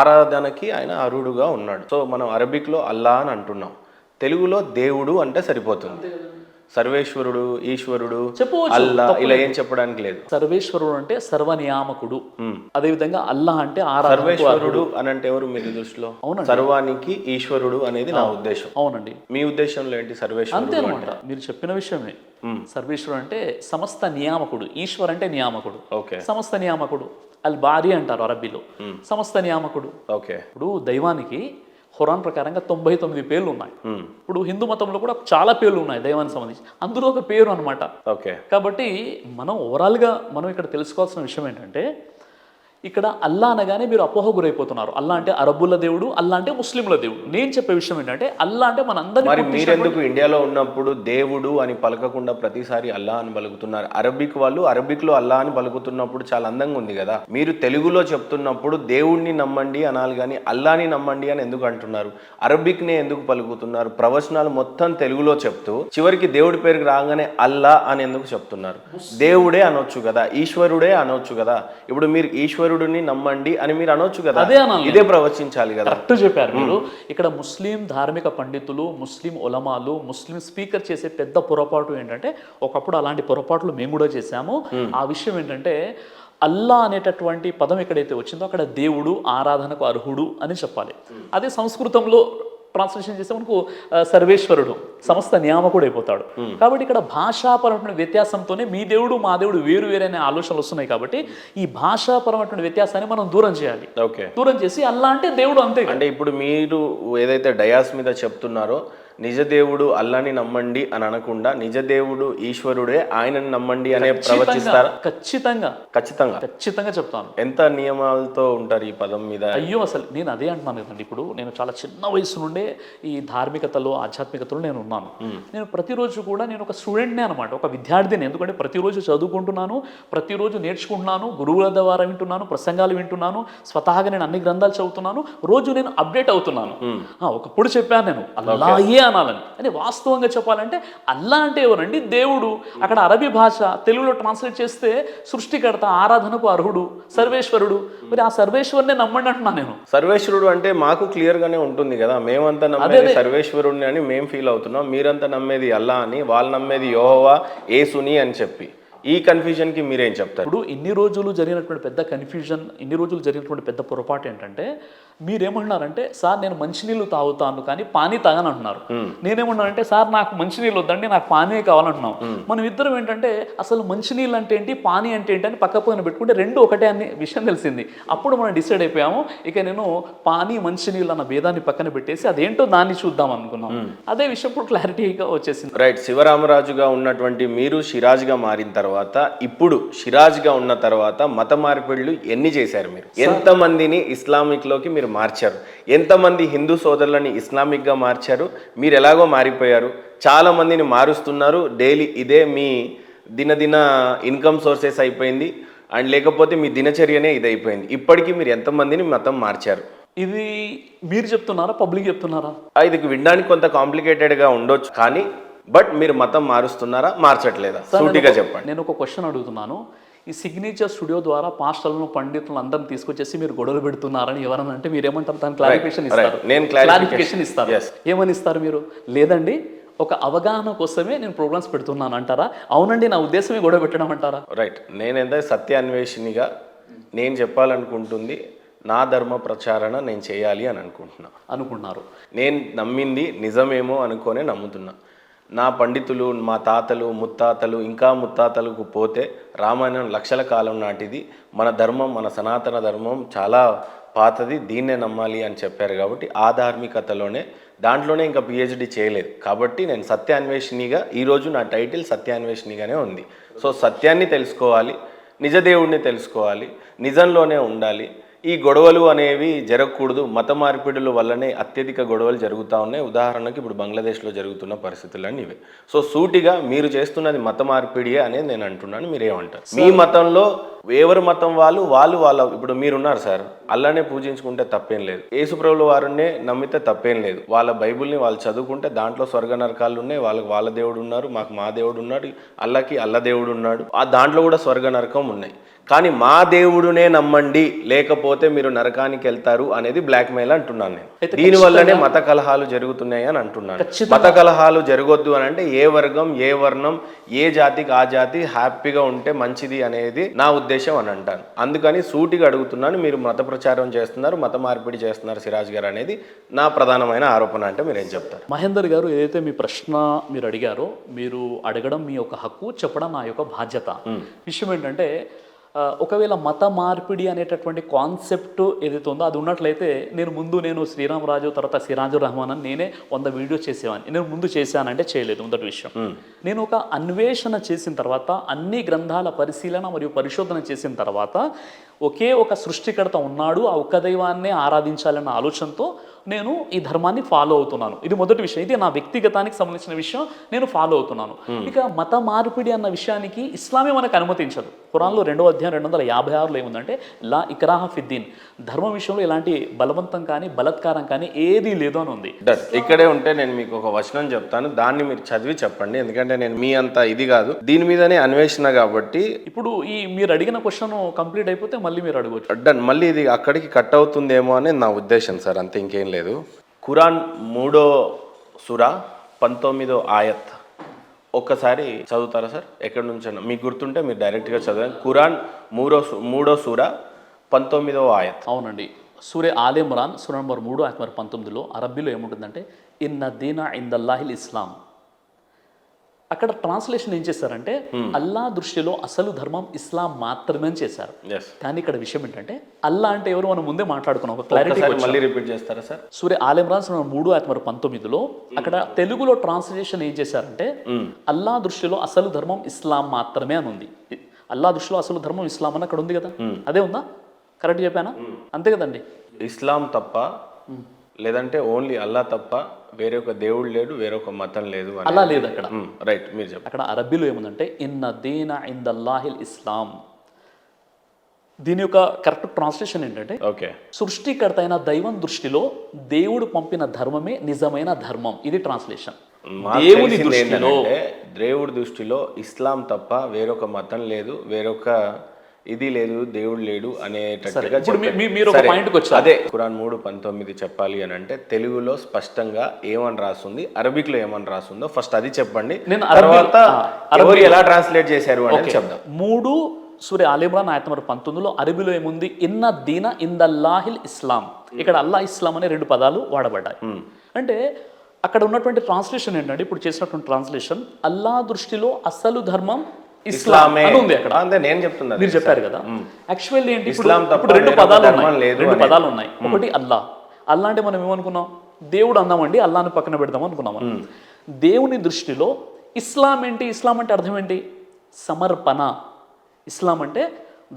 ఆరాధనకి ఆయన అర్హుడుగా ఉన్నాడు. సో మనం అరబిక్ లో అల్లా అని అంటున్నాం, తెలుగులో దేవుడు అంటే సరిపోతుంది. సర్వేశ్వరుడు, ఈశ్వరుడు, అల్లా ఇలా ఏం చెప్పడానికి లేదు. సర్వేశ్వరుడు అంటే సర్వనియామకుడు. అదేవిధంగా అల్లా అంటే సర్వేశ్వరుడు అని అంటే ఎవరు మీ దృష్టిలో? సర్వానికి ఈశ్వరుడు అనేది నా ఉద్దేశం. అవునండి. మీ ఉద్దేశంలో ఏంటి సర్వేశ్వరుడు? అంతే అనమాట, మీరు చెప్పిన విషయమే. సర్వేశ్వరుడు అంటే సమస్త నియామకుడు, ఈశ్వర్ అంటే నియామకుడు, సమస్త నియామకుడు. అల్ బారి అంటారు అరబ్బీలో, సమస్త నియామకుడు. ఇప్పుడు దైవానికి ఖురాన్ ప్రకారంగా 99 పేర్లు ఉన్నాయి. ఇప్పుడు హిందూ మతంలో కూడా చాలా పేర్లు ఉన్నాయి దైవానికి సంబంధించి, అందులో ఒక పేరు అనమాట. కాబట్టి మనం ఓవరాల్గా మనం ఇక్కడ తెలుసుకోవాల్సిన విషయం ఏంటంటే, ఇక్కడ అల్లా అనగానే మీరు అపోహ గురైపోతున్నారు. అల్లా అంటే అరబ్బుల దేవుడు, అల్లా అంటే ముస్లింల దేవుడు. నేను చెప్పే విషయం ఏంటంటే అల్లా అంటే మరి మనందరినీ మీరెందుకు ఇండియాలో ఉన్నప్పుడు దేవుడు అని పలకకుండా ప్రతిసారి అల్లా అని పలుకుతున్నారు? అరబిక్ వాళ్ళు అరబిక్లో అల్లా అని పలుకుతున్నప్పుడు చాలా అందంగా ఉంది కదా. మీరు తెలుగులో చెప్తున్నప్పుడు దేవుడిని నమ్మండి అనాలి కానీ అల్లాని నమ్మండి అని ఎందుకు అంటున్నారు? అరబిక్నే ఎందుకు పలుకుతున్నారు? ప్రవచనాలు మొత్తం తెలుగులో చెప్తూ చివరికి దేవుడి పేరుకి రాగానే అల్లా అని ఎందుకు చెప్తున్నారు? దేవుడే అనొచ్చు కదా, ఈశ్వరుడే అనొచ్చు కదా. ఇప్పుడు మీరు ఈశ్వరుడిని నమ్మండి అని మీరు అనొచ్చు కదా, అదే అనాలి, ఇదే ప్రవచించాలి కదా. కరెక్ట్ చెప్పారు మీరు. ఇక్కడ ముస్లిం ధార్మిక పండితులు, ముస్లిం ఉలమాలు, ముస్లిం స్పీకర్ చేసే పెద్ద పొరపాటు ఏంటంటే, ఒకప్పుడు అలాంటి పొరపాట్లు మేము కూడా చేశాము. ఆ విషయం ఏంటంటే అల్లా అనేటటువంటి పదం ఎక్కడైతే వచ్చిందో అక్కడ దేవుడు, ఆరాధనకు అర్హుడు అని చెప్పాలి. అదే సంస్కృతంలో ట్రాన్స్లేషన్ చేస్తే మనకు సర్వేశ్వరుడు, సమస్త నియామకుడు అయిపోతాడు. కాబట్టి ఇక్కడ భాషాపరమైన వ్యత్యాసంతోనే మీ దేవుడు మా దేవుడు వేరు వేరే అనే ఆలోచనలు వస్తున్నాయి. కాబట్టి ఈ భాషాపరమైన వ్యత్యాసాన్ని మనం దూరం చేయాలి. ఓకే, దూరం చేసి అల్లా అంటే దేవుడు అంతే. అంటే ఇప్పుడు మీరు ఏదైతే డయాస్ మీద చెప్తున్నారో నిజ దేవుడు అల్లాని నమ్మండి అని అనకుండా నిజ దేవుడు ఈశ్వరుడే ఆయనని నమ్మండి అనే ప్రవచిస్తారా? ఖచ్చితంగా ఖచ్చితంగా ఖచ్చితంగా చెప్తాను. ఎంత నియమాలతో ఉంటారు ఈ పదం మీద? అయ్యో అసలు నేను అదే అంటున్నాను కదండి. ఇప్పుడు నేను చాలా చిన్న వయసు నుండే ఈ ధార్మికతలో, ఆధ్యాత్మికతలో నేను ఉన్నాను. నేను ప్రతిరోజు కూడా నేను ఒక స్టూడెంట్నే అనమాట, ఒక విద్యార్థిని. ఎందుకంటే ప్రతిరోజు చదువుకుంటున్నాను, ప్రతిరోజు నేర్చుకుంటున్నాను, గురువుల ద్వారా వింటున్నాను, ప్రసంగాలు వింటున్నాను, స్వతహాగా నేను అన్ని గ్రంథాలు చదువుతున్నాను, రోజు నేను అప్డేట్ అవుతున్నాను. ఒకప్పుడు చెప్పాను నేను అల్లాయే అనాలని. అని వాస్తవంగా చెప్పాలంటే అల్లా అంటే ఎవరండి? దేవుడు. అక్కడ అరబీ భాష తెలుగులో ట్రాన్స్లేట్ చేస్తే సృష్టికర్త, ఆరాధనకు అర్హుడు, సర్వేశ్వరుడు. మరి ఆ సర్వేశ్వరునే నమ్మండి అంటున్నా నేను. సర్వేశ్వరుడు అంటే మాకు క్లియర్ గానే ఉంటుంది కదా. మేమంతా నమ్మేది సర్వేశ్వరుడిని అని మేము ఫీల్ అవుతున్నాం, మీరంతా నమ్మేది అల్లా అని, వాళ్ళు నమ్మేది యెహోవా, యేసుని అని చెప్పి. ఈ కన్ఫ్యూజన్ కి మీరేం చెప్తారు? ఇప్పుడు ఇన్ని రోజులు జరిగినటువంటి పెద్ద కన్ఫ్యూజన్, ఇన్ని రోజులు జరిగినటువంటి పెద్ద పొరపాటు ఏంటంటే, మీరేమంటున్నారంటే సార్ నేను మంచినీళ్ళు తాగుతాను కానీ పానీ తాగని అంటున్నారు. నేనేమన్నానంటే సార్ నాకు మంచినీళ్ళు వద్దండి, నాకు పానీ కావాలంటున్నాం. మనం ఇద్దరం ఏంటంటే అసలు మంచినీళ్ళు అంటే ఏంటి, పానీ అంటే ఏంటి అని పక్క పోయిన పెట్టుకుంటే రెండు ఒకటే అనే విషయం తెలిసింది. అప్పుడు మనం డిసైడ్ అయిపోయాము, ఇక నేను పానీ మంచినీళ్ళు అన్న భేదాన్ని పక్కన పెట్టేసి అదేంటో దాన్ని చూద్దాం అనుకున్నాం. అదే విషయం ఇప్పుడు క్లారిటీగా వచ్చేసింది. రైట్. శివరామరాజుగా ఉన్నటువంటి మీరు సిరాజ్గా మారిన తర్వాత, ఇప్పుడు సిరాజ్గా ఉన్న తర్వాత మత మార్పిడులు ఎన్ని చేశారు మీరు? ఎంతమందిని ఇస్లామిక్ లోకి మీరు మార్చారు? ఎంతమంది హిందూ సోదరులని ఇస్లామిక్ గా మార్చారు? మీరు ఎలాగో మారిపోయారు, చాలా మందిని మారుస్తున్నారు. డైలీ ఇదే మీ దినదిన ఇన్కమ్ సోర్సెస్ అయిపోయింది. అండ్ లేకపోతే మీ దినచర్యనే ఇది అయిపోయింది. ఇప్పటికీ మీరు ఎంతమందిని మతం మార్చారు? ఇది మీరు చెప్తున్నారా, పబ్లిక్ చెప్తున్నారా? ఇది వినడానికి కొంత కాంప్లికేటెడ్గా ఉండొచ్చు, కానీ బట్ మీరు మతం మారుస్తున్నారా, మార్చట్లేదా? సూటిగా చెప్పండి. నేను ఒక క్వశ్చన్ అడుగుతున్నాను. ఈ సిగ్నేచర్ స్టూడియో ద్వారా పాస్టర్లను, పండితులను అందరిని తీసుకొచ్చేసి మీరు గొడవలు పెడుతున్నారని ఎవరన్నా అంటే మీరు ఏమంటారు? దాని క్లారిఫికేషన్ ఇస్తారు. నేను క్లారిఫికేషన్ ఇస్తారు. ఏమని ఇస్తారు మీరు? లేదండి ఒక అవగాహన కోసమే నేను ప్రోగ్రామ్స్ పెడుతున్నాను అంటారా? అవునండి నా ఉద్దేశమే గొడవ పెట్టడం అంటారా? రైట్. నేనేంటే సత్యాన్వేషినిగా నేను చెప్పాలనుకుంటుంది నా ధర్మ ప్రచారణ నేను చేయాలి అని అనుకుంటున్నారు. నేను నమ్మింది నిజమేమో అనుకోనే నమ్ముతున్నా. నా పండితులు, మా తాతలు, ముత్తాతలు, ఇంకా ముత్తాతలకు పోతే రామాయణం లక్షల కాలం నాటిది. మన ధర్మం, మన సనాతన ధర్మం చాలా పాతది, దీన్నే నమ్మాలి అని చెప్పారు. కాబట్టి ఆ ధార్మికతలోనే, దాంట్లోనే ఇంకా పిహెచ్డి చేయలేదు. కాబట్టి నేను సత్యాన్వేషినిగా, ఈరోజు నా టైటిల్ సత్యాన్వేషినిగానే ఉంది. సో సత్యాన్ని తెలుసుకోవాలి, నిజదేవుడిని తెలుసుకోవాలి, నిజంలోనే ఉండాలి. ఈ గొడవలు అనేవి జరగకూడదు. మత మార్పిడుల వల్లనే అత్యధిక గొడవలు జరుగుతూ ఉన్నాయి. ఉదాహరణకి ఇప్పుడు బంగ్లాదేశ్లో జరుగుతున్న పరిస్థితులన్నీ ఇవే. సో సూటిగా మీరు చేస్తున్నది మత మార్పిడియే అనేది నేను అంటున్నాను. మీరేమంటారు? మీ మతంలో ఎవరి మతం వాళ్ళ ఇప్పుడు మీరున్నారు సార్, అల్లానే పూజించుకుంటే తప్పేం లేదు, యేసుప్రభుల వారినే నమ్మితే తప్పేం లేదు. వాళ్ళ బైబుల్ని వాళ్ళు చదువుకుంటే దాంట్లో స్వర్గ నరకాలు ఉన్నాయి. వాళ్ళ దేవుడు ఉన్నారు, మాకు మా దేవుడు ఉన్నాడు, అల్లకి అల్ల దేవుడు ఉన్నాడు. ఆ దాంట్లో కూడా స్వర్గ నరకం ఉన్నాయి. కానీ మా దేవుడునే నమ్మండి, లేకపోతే మీరు నరకానికి వెళ్తారు అనేది బ్లాక్ మెయిల్ అంటున్నాను నేను. దీనివల్లనే మత కలహాలు జరుగుతున్నాయి అని అంటున్నాను. మత కలహాలు జరగొద్దు అని అంటే ఏ వర్గం, ఏ వర్ణం, ఏ జాతికి ఆ జాతి హ్యాపీగా ఉంటే మంచిది అనేది నా ఉద్దేశం అని అంటాను. అందుకని సూటిగా అడుగుతున్నాను. మీరు మత ప్రచారం చేస్తున్నారు, మత మార్పిడి చేస్తున్నారు సిరాజ్ గారు అనేది నా ప్రధానమైన ఆరోపణ. అంటే మీరు ఏం చెప్తారు? మహేందర్ గారు, ఏదైతే మీ ప్రశ్న మీరు అడిగారో, మీరు అడగడం మీ యొక్క హక్కు, చెప్పడం నా యొక్క బాధ్యత. విషయం ఏంటంటే ఒకవేళ మత మార్పిడి అనేటటువంటి కాన్సెప్ట్ ఏదైతే ఉందో అది ఉన్నట్లయితే నేను శ్రీరామరాజు తర్వాత సిరాజు రహమాన్ అని నేనే 100 వీడియోస్ చేసేవాడిని. నేను ముందు చేశానంటే చేయలేదు, మొదటి విషయం. నేను ఒక అన్వేషణ చేసిన తర్వాత, అన్ని గ్రంథాల పరిశీలన మరియు పరిశోధన చేసిన తర్వాత ఒకే ఒక సృష్టికర్త ఉన్నాడు, ఆ ఒక్క దైవాన్నే ఆరాధించాలన్న ఆలోచనతో నేను ఈ ధర్మాన్ని ఫాలో అవుతున్నాను. ఇది మొదటి విషయం. ఇది నా వ్యక్తిగతానికి సంబంధించిన విషయం, నేను ఫాలో అవుతున్నాను. ఇక మత మార్పిడి అన్న విషయానికి ఇస్లామే మనకు అనుమతించదు. ఖురాన్లో 2వ అధ్యాయం 256లో ఏముందంటే లా ఇక్రాహ ఫిద్దీన్, ధర్మం విషయంలో ఎలాంటి బలవంతం కానీ బలత్కారం కానీ ఏదీ లేదు అని ఉంది. ఇక్కడే ఉంటే నేను మీకు ఒక వచనం చెప్తాను, దాన్ని మీరు చదివి చెప్పండి, ఎందుకంటే నేను మీ అంత ఇది కాదు, దీని మీదనే అన్వేషణ కాబట్టి. ఇప్పుడు మీరు అడిగిన క్వశ్చన్ కంప్లీట్ అయిపోతే మళ్ళీ మీరు అడగవచ్చు. డన్. మళ్ళీ ఇది అక్కడికి కట్ అవుతుందేమో అని నా ఉద్దేశం సార్, అంతే, ఇంకేం లేదు. ఖురాన్ 3వ సూరా 19వ ఆయత్ ఒక్కసారి చదువుతారా సార్? ఎక్కడి నుంచైనా మీకు గుర్తుంటే మీరు డైరెక్ట్గా చదవండి. ఖురాన్ 3వ సూరా 19వ ఆయత్. అవునండి, సూరే ఆల్ ఇమ్రాన్ సూరా నంబర్ 3 ఆయత్ నంబర్ 19లో అరబ్బీలో ఏముంటుందంటే ఇన్న దీనా ఇందల్లాహిల్ ఇస్లాం. అక్కడ ట్రాన్స్లేషన్ ఏం చేశారంటే అల్లా దృష్టిలో అసలు ధర్మం ఇస్లాం మాత్రమే అని చేశారు. కానీ ఇక్కడ విషయం ఏంటంటే అల్లా అంటే ఎవరు మనం ముందే మాట్లాడుకున్నాం, ఒక క్లారిటీ. మళ్ళీ రిపీట్ చేస్తారా సార్? సూర్య ఆల్ ఇమ్రాన్ సూరా 3 ఆయత్ నంబర్ 19లో అక్కడ తెలుగులో ట్రాన్స్లేషన్ ఏం చేశారంటే అల్లా దృష్టిలో అసలు ధర్మం ఇస్లాం మాత్రమే అని ఉంది. అల్లా దృష్టిలో అసలు ధర్మం ఇస్లాం అని అక్కడ ఉంది కదా, అదే ఉందా? కరెక్ట్ చెప్పానా? అంతే కదండి. ఇస్లాం తప్ప, లేదంటే ఓన్లీ అల్లా తప్ప వేరొక దేవుడు లేడు, వేరొక మతం లేదు, అలా లేదు అక్కడ. రైట్, మీరు చెప్పండి. అక్కడ అరబ్బీలో ఏముందంటే ఇన్న దీన ఇందల్లాహిల్ ఇస్లాం. దీని యొక్క కరెక్ట్ ట్రాన్స్లేషన్ ఏంటంటే సృష్టికర్త అయిన దైవం దృష్టిలో దేవుడు పంపిన ధర్మమే నిజమైన ధర్మం. ఇది ట్రాన్స్లేషన్. దేవుడి దృష్టిలో ఇస్లాం తప్ప వేరొక మతం లేదు, వేరొక ఇది లేదు, దేవుడు లేడు అనేటట్టుగా. అదే ఖురాన్ 3:19 చెప్పాలి అని అంటే తెలుగులో స్పష్టంగా ఏమని రాస్తుంది, అరబిక్ లో ఏమని రాస్తుందో ఫస్ట్ అది చెప్పండి, తర్వాత ఎవరు ఎలా ట్రాన్స్లేట్ చేశారు అనేది చెప్దాం. 3 సూరే ఆల్ ఇమ్రాన్ ఆయత్ నంబర్ 19లో అరబీలో ఏముంది? ఇన్న దీన ఇందల్లాహిల్ ఇస్లాం. ఇక్కడ అల్లా ఇస్లాం అనే 2 పదాలు వాడబడ్డాయి. అంటే అక్కడ ఉన్నటువంటి ట్రాన్స్లేషన్ ఏంటంటే ఇప్పుడు చేసినటువంటి ట్రాన్స్లేషన్ అల్లా దృష్టిలో అసలు ధర్మం ఇస్లామే ఉంది అక్కడ. నేను చెప్తున్నా, మీరు చెప్పారు కదా. యాక్చువల్లీ ఏంటి, ఇప్పుడు 2 పదాలు ఉన్నాయి. ఒకటి అల్లా. అల్లా అంటే మనం ఏమనుకున్నాం? దేవుడు అన్నామండి, అల్లాని పక్కన పెడదాం అనుకున్నాం. దేవుని దృష్టిలో ఇస్లాం ఏంటి? ఇస్లాం అంటే అర్థం ఏంటి? సమర్పణ. ఇస్లాం అంటే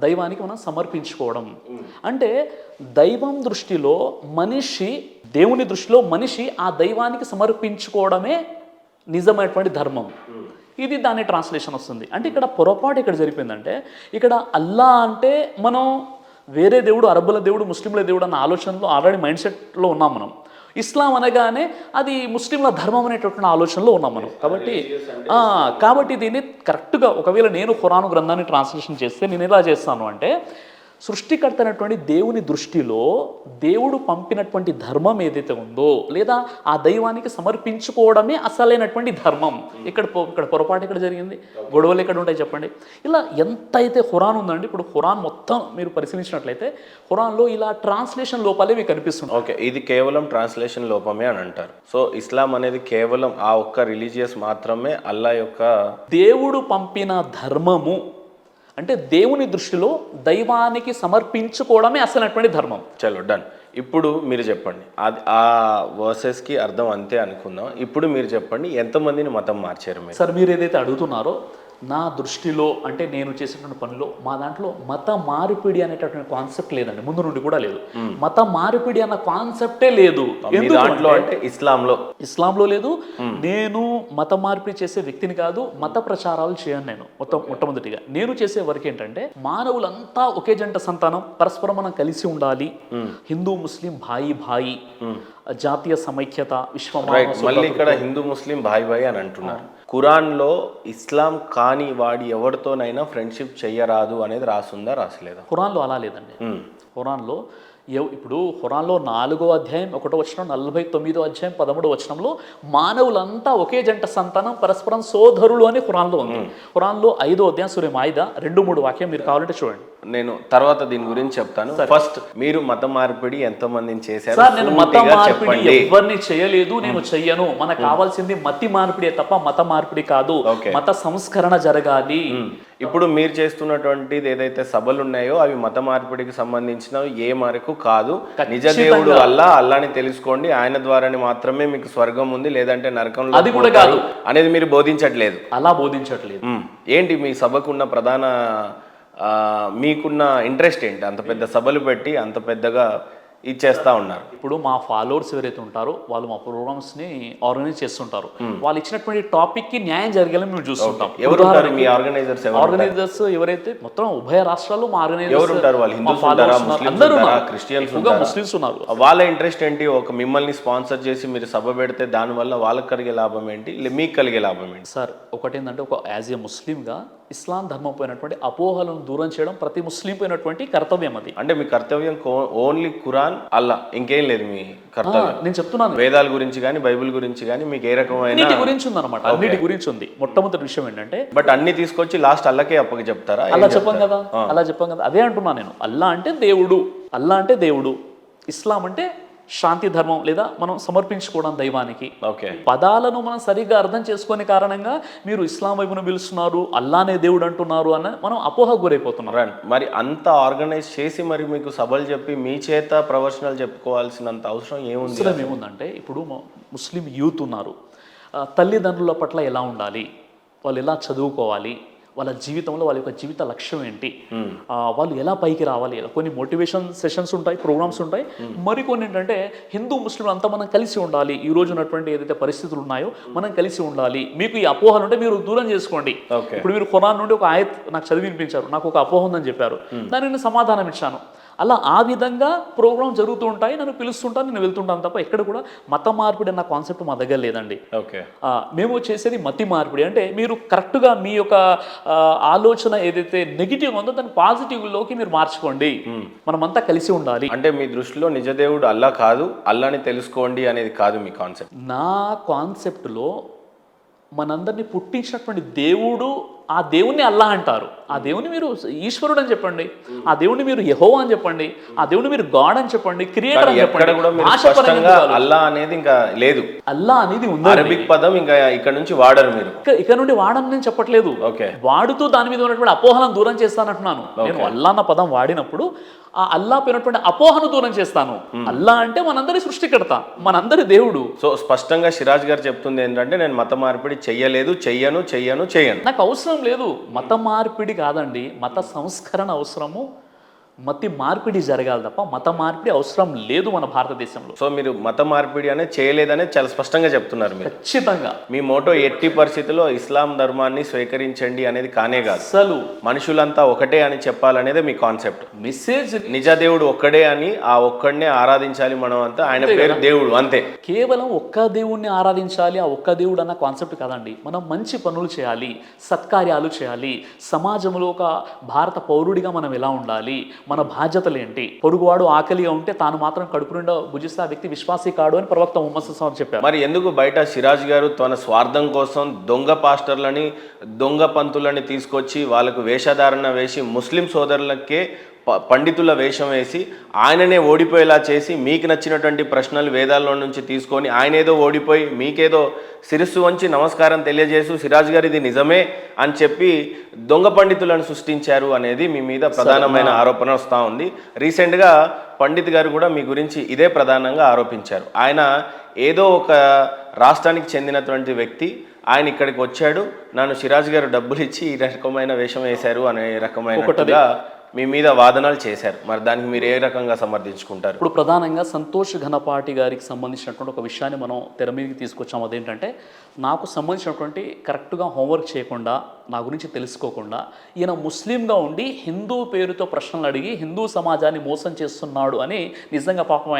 దైవానికి మనం సమర్పించుకోవడం. అంటే దైవం దృష్టిలో మనిషి, దేవుని దృష్టిలో మనిషి ఆ దైవానికి సమర్పించుకోవడమే నిజమైనటువంటి ధర్మం. ఇది దాని ట్రాన్స్లేషన్ వస్తుంది. అంటే ఇక్కడ పొరపాటు ఇక్కడ జరిపోయిందంటే, ఇక్కడ అల్లా అంటే మనం వేరే దేవుడు, అరబ్బుల దేవుడు, ముస్లింల దేవుడు అన్న ఆలోచనలో ఆల్రెడీ మైండ్ సెట్లో ఉన్నాం మనం. ఇస్లాం అనగానే అది ముస్లింల ధర్మం అనేటటువంటి ఆలోచనలో ఉన్నాం మనం. కాబట్టి దీన్ని కరెక్ట్గా ఒకవేళ నేను ఖురాను గ్రంథాన్ని ట్రాన్స్లేషన్ చేస్తే నేను ఎలా చేస్తాను అంటే, సృష్టికర్త అయినటువంటి దేవుని దృష్టిలో దేవుడు పంపినటువంటి ధర్మం ఏదైతే ఉందో, లేదా ఆ దైవానికి సమర్పించుకోవడమే అసలైనటువంటి ధర్మం. ఇక్కడ పొరపాటు ఇక్కడ జరిగింది, గొడవలు ఎక్కడ ఉంటాయి చెప్పండి. ఇలా ఎంత అయితే ఖురాన్ ఉందండి, ఇప్పుడు ఖురాన్ మొత్తం మీరు పరిశీలించినట్లయితే ఖురాన్లో ఇలా ట్రాన్స్లేషన్ లోపాలే మీకు కనిపిస్తుంది. ఓకే, ఇది కేవలం ట్రాన్స్లేషన్ లోపమే అని అంటారు. సో ఇస్లాం అనేది కేవలం ఆ ఒక్క రిలీజియస్ మాత్రమే అల్లా యొక్క దేవుడు పంపిన ధర్మము. అంటే దేవుని దృష్టిలో దైవానికి సమర్పించుకోవడమే అసలైనటువంటి ధర్మం. చలో డన్. ఇప్పుడు మీరు చెప్పండి, అది ఆ వర్సెస్కి అర్థం అంతే అనుకుందాం. ఇప్పుడు మీరు చెప్పండి, ఎంతమందిని మతం మార్చారు మీరు? సార్ మీరు ఏదైతే అడుగుతున్నారో, నా దృష్టిలో అంటే నేను చేసినటువంటి పనిలో మా దాంట్లో మత మార్పిడి అనేటటువంటి కాన్సెప్ట్ లేదండి, ముందు నుండి కూడా లేదు. మత మార్పిడి అన్న కాన్సెప్టే లేదు. దాంట్లో అంటే ఇస్లాంలో లేదు. నేను మత మార్పిడి చేసే వ్యక్తిని కాదు, మత ప్రచారాలు చేయను నేను. మొట్టమొదటిగా నేను చేసే వర్క్ ఏంటంటే, మానవులంతా ఒకే జంట సంతానం, పరస్పరం మనం కలిసి ఉండాలి, హిందూ ముస్లిం భాయి, జాతీయ సమైక్యత, మళ్ళీ ఇక్కడ హిందూ ముస్లిం భాయి అని అంటున్నారు. ఖురాన్లో ఇస్లాం కాని వాడి ఎవరితోనైనా ఫ్రెండ్షిప్ చెయ్యరాదు అనేది రాసుందా, రాసలేదా? ఖురాన్లో అలా లేదండి. ఖురాన్లో ఇప్పుడు ఖురాన్లో 4వ అధ్యాయం 1వ వచనం, 49వ అధ్యాయం 13వ వచనంలో మానవులంతా ఒకే జంట సంతానం, పరస్పరం సోదరులు అని ఖురాన్లో ఉంది. ఖురాన్లో 5వ అధ్యాయం సూరే మాయిదా 2-3 వాక్యం మీరు కావాలంటే చూడండి. నేను తర్వాత దీని గురించి చెప్తాను. ఫస్ట్ మీరు మత మార్పిడి ఎంతమందిని చేశారు? సార్ నేను మత మార్పిడి ఎవరిని చేయలేదు, నేను చెయ్యను. మనకు కావాల్సింది మతి మార్పిడి తప్ప మత మార్పిడి కాదు. మత సంస్కరణ జరగాలి. ఇప్పుడు మీరు చేస్తున్నటువంటిది ఏదైతే సభలు ఉన్నాయో అవి మత మార్పిడికి సంబంధించినవి ఏ మేరకు కాదు. నిజ దేవుడు అల్లాని తెలుసుకోండి, ఆయన ద్వారానే మాత్రమే మీకు స్వర్గం ఉంది, లేదంటే నరకంలో అది కూడా కాదు అనేది మీరు బోధించట్లేదు. అలా బోధించట్లేదు. ఏంటి మీ సభకున్న ప్రధాన మీకున్న ఇంట్రెస్ట్ ఏంటి? అంత పెద్ద సభలు పెట్టి అంత పెద్దగా ఇచ్చేస్తా ఉన్నారు. ఇప్పుడు మా ఫాలోవర్స్ ఎవరైతే ఉంటారో వాళ్ళు మా ప్రోగ్రామ్స్ ని ఆర్గనైజ్ చేస్తుంటారు. వాళ్ళు ఇచ్చినటువంటి టాపిక్ కి న్యాయం జరగాలని మేము చూస్తుంటాం. ఎవరు మీ ఆర్గనైజర్స్? ఆర్గనైజర్స్ ఎవరైతే మొత్తం ఉభయ రాష్ట్రాల్లో మా ఆర్గనైజర్స్ ఎవరు ఉంటారు? వాళ్ళు హిందూస్ ఉంటారా, ముస్లిమ్స్ ఉంటారా, క్రిస్టియన్స్ ఉంటారా? ముస్లిమ్స్ ఉన్నారు. వాళ్ళ ఇంట్రెస్ట్ ఏంటి? ఒక మిమ్మల్ని స్పాన్సర్ చేసి మీరు సభ పెడితే దాని వల్ల వాళ్ళకి కలిగే లాభం ఏంటి, మీకు కలిగే లాభం ఏంటి? సార్ ఒకటేంటంటే ఒక యాజ్ ఏ ముస్లింగా ఇస్లాం ధర్మం పోయినటువంటి అపోహలను దూరం చేయడం ప్రతి ముస్లిం పోయినటువంటి కర్తవ్యం. అది అంటే మీ కర్తవ్యం ఓన్లీ ఖురాన్, అల్లా, ఇంకేం లేదు మీ కర్తవ్యం? నేను చెప్తున్నాను, వేదాల గురించి కానీ బైబిల్ గురించి కానీ మీకు ఏ రకమైన అన్నిటి గురించి ఉందన్నమాట. అన్నిటి గురించి ఉంది. మొట్టమొదటి విషయం ఏంటంటే బట్ అన్ని తీసుకొచ్చి లాస్ట్ అల్లకే అప్పకి చెప్తారా? అలా చెప్పాం కదా, అలా చెప్పాం కదా. అదే అంటున్నా నేను. అల్లా అంటే దేవుడు, అల్లా అంటే దేవుడు. ఇస్లాం అంటే శాంతి ధర్మం, లేదా మనం సమర్పించుకోవడం దైవానికి. ఓకే, పదాలను మనం సరిగ్గా అర్థం చేసుకునే కారణంగా మీరు ఇస్లాం వైపును పిలుస్తున్నారు, అల్లానే దేవుడు అంటున్నారు అన్న మనం అపోహకు గురైపోతున్నాం. మరి అంత ఆర్గనైజ్ చేసి మరి మీకు సభలు చెప్పి మీ చేత ప్రవచనాలు చెప్పుకోవాల్సినంత అవసరం ఏముంది? అవసరం ఏముందంటే ఇప్పుడు ముస్లిం యూత్ ఉన్నారు, తల్లిదండ్రుల పట్ల ఎలా ఉండాలి, వాళ్ళు ఎలా చదువుకోవాలి, వాళ్ళ జీవితంలో వాళ్ళ యొక్క జీవిత లక్ష్యం ఏంటి, వాళ్ళు ఎలా పైకి రావాలి, కొన్ని మోటివేషన్ సెషన్స్ ఉంటాయి, ప్రోగ్రామ్స్ ఉంటాయి. మరికొన్ని ఏంటంటే హిందూ ముస్లింలు అంతా మనం కలిసి ఉండాలి, ఈ రోజు ఉన్నటువంటి ఏదైతే పరిస్థితులు ఉన్నాయో మనం కలిసి ఉండాలి, మీకు ఈ అపోహలు ఉంటే మీరు దూరం చేసుకోండి. ఇప్పుడు మీరు ఖురాన్ నుండి ఒక ఆయత్ నాకు చదివి వినిపించారు, నాకు ఒక అపోహ ఉందని చెప్పారు, దానికి నేను సమాధానం ఇచ్చాను. అలా ఆ విధంగా ప్రోగ్రామ్ జరుగుతూ ఉంటాయి, నన్ను పిలుస్తుంటాను, నేను వెళ్తుంటాను తప్ప ఎక్కడ కూడా మత మార్పిడి అన్న కాన్సెప్ట్ మా దగ్గర లేదండి. ఓకే, మేము చేసేది మతి మార్పిడి. అంటే మీరు కరెక్ట్గా మీ యొక్క ఆలోచన ఏదైతే నెగిటివ్ ఉందో దాన్ని పాజిటివ్లోకి మీరు మార్చుకోండి, మనమంతా కలిసి ఉండాలి. అంటే మీ దృష్టిలో నిజదేవుడు అల్లా కాదు, అల్లాని తెలుసుకోండి అనేది కాదు మీ కాన్సెప్ట్? నా కాన్సెప్ట్లో మనందరినీ పుట్టించినటువంటి దేవుడు, ఆ దేవుణ్ణి అల్లా అంటారు. ఆ దేవుని మీరు ఈశ్వరుడు అని చెప్పండి, ఆ దేవుని మీరు యెహోవా అని చెప్పండి, ఆ దేవుని మీరు గాడ్ అని చెప్పండి, క్రియేటర్ అని చెప్పండి. అల్లా అనేది ఇంకా లేదు, అల్లా అనేది ఉంది. అరబిక్ పదం ఇంకా ఇక్కడ నుంచి వాడరు మీరు. ఇక్కడ నుండి వాడని నేను చెప్పట్లేదు, వాడుతూ దాని మీద ఉన్నటువంటి అపోహలను దూరం చేస్తానంటున్నాను. నేను అల్లా అన్న పదం వాడినప్పుడు ఆ అల్లా పోయినటువంటి అపోహను దూరం చేస్తాను. అల్లా అంటే మనందరి సృష్టికర్త, మనందరి దేవుడు. సో స్పష్టంగా సిరాజ్ గారు చెప్తుంది ఏంటంటే నేను మత మార్పిడి చెయ్యలేదు, చెయ్యను. నాకు అవసరం లేదు. మత మార్పిడి కాదండి, మత సంస్కరణ అవసరము, మతి మార్పిడి జరగాలి తప్ప మత మార్పిడి అవసరం లేదు మన భారతదేశంలో. సో మీరు మత మార్పిడి అనేది చేయలేదనే చాలా స్పష్టంగా చెప్తున్నారు మీరు. ఖచ్చితంగా మీ మోటో ఎట్టి పరిస్థితుల్లో ఇస్లాం ధర్మాన్ని స్వీకరించండి అనేది కానే కాదు, అసలు మనుషులంతా ఒకటే అని చెప్పాలనేదే మీ కాన్సెప్ట్. మెసేజ్ నిజ దేవుడు ఒక్కడే అని, ఆ ఒక్కడినే ఆరాధించాలి మనం అంతా, ఆయన పేరు దేవుడు అంతే. కేవలం ఒక్క దేవుణ్ణి ఆరాధించాలి, ఆ ఒక్క దేవుడు అన్న కాన్సెప్ట్ కాదండి. మనం మంచి పనులు చేయాలి, సత్కార్యాలు చేయాలి, సమాజంలో ఒక భారత పౌరుడిగా మనం ఎలా ఉండాలి, మన బాధ్యతలు ఏంటి, పొరుగువాడు ఆకలిగా ఉంటే తాను మాత్రం కడుపు నిండా భుజిస్తే ఆ వ్యక్తి విశ్వాసీ కాడు అని ప్రవక్త ముహమ్మద్ సల్లల్లాహు అలైహి వసల్లం చెప్పారు. మరి ఎందుకు బయట సిరాజ్ గారు తన స్వార్థం కోసం దొంగ పాస్టర్లని, దొంగ పంతులని తీసుకొచ్చి వాళ్ళకు వేషధారణ వేసి ముస్లిం సోదరులకే పండితుల వేషం వేసి ఆయననే ఓడిపోయేలా చేసి మీకు నచ్చినటువంటి ప్రశ్నలు వేదాల్లో నుంచి తీసుకొని ఆయన ఏదో ఓడిపోయి మీకేదో శిరస్సు వంచి నమస్కారం తెలియజేస్తూ సిరాజ్ గారు ఇది నిజమే అని చెప్పి దొంగ పండితులను సృష్టించారు అనేది మీ మీద ప్రధానమైన ఆరోపణ వస్తూ ఉంది. రీసెంట్గా పండిత్ గారు కూడా మీ గురించి ఇదే ప్రధానంగా ఆరోపించారు. ఆయన ఏదో ఒక రాష్ట్రానికి చెందినటువంటి వ్యక్తి, ఆయన ఇక్కడికి వచ్చాడు, నన్ను సిరాజ్ గారు డబ్బులు ఇచ్చి ఈ రకమైన వేషం వేశారు అనే రకమైనట్టుగా మీ మీద వాదనలు చేశారు. మరి దానికి మీరు ఏ రకంగా సమర్థించుకుంటారు? ఇప్పుడు ప్రధానంగా సంతోష్ ఘనపాటి గారికి సంబంధించినటువంటి ఒక విషయాన్ని మనం తెర మీదకి తీసుకొచ్చాము. అదేంటంటే నాకు సంబంధించినటువంటి కరెక్ట్గా హోంవర్క్ చేయకుండా, నా గురించి తెలుసుకోకుండా, ఈయన ముస్లింగా ఉండి హిందూ పేరుతో ప్రశ్నలు అడిగి హిందూ సమాజాన్ని మోసం చేస్తున్నాడు అని నిజంగా పాపం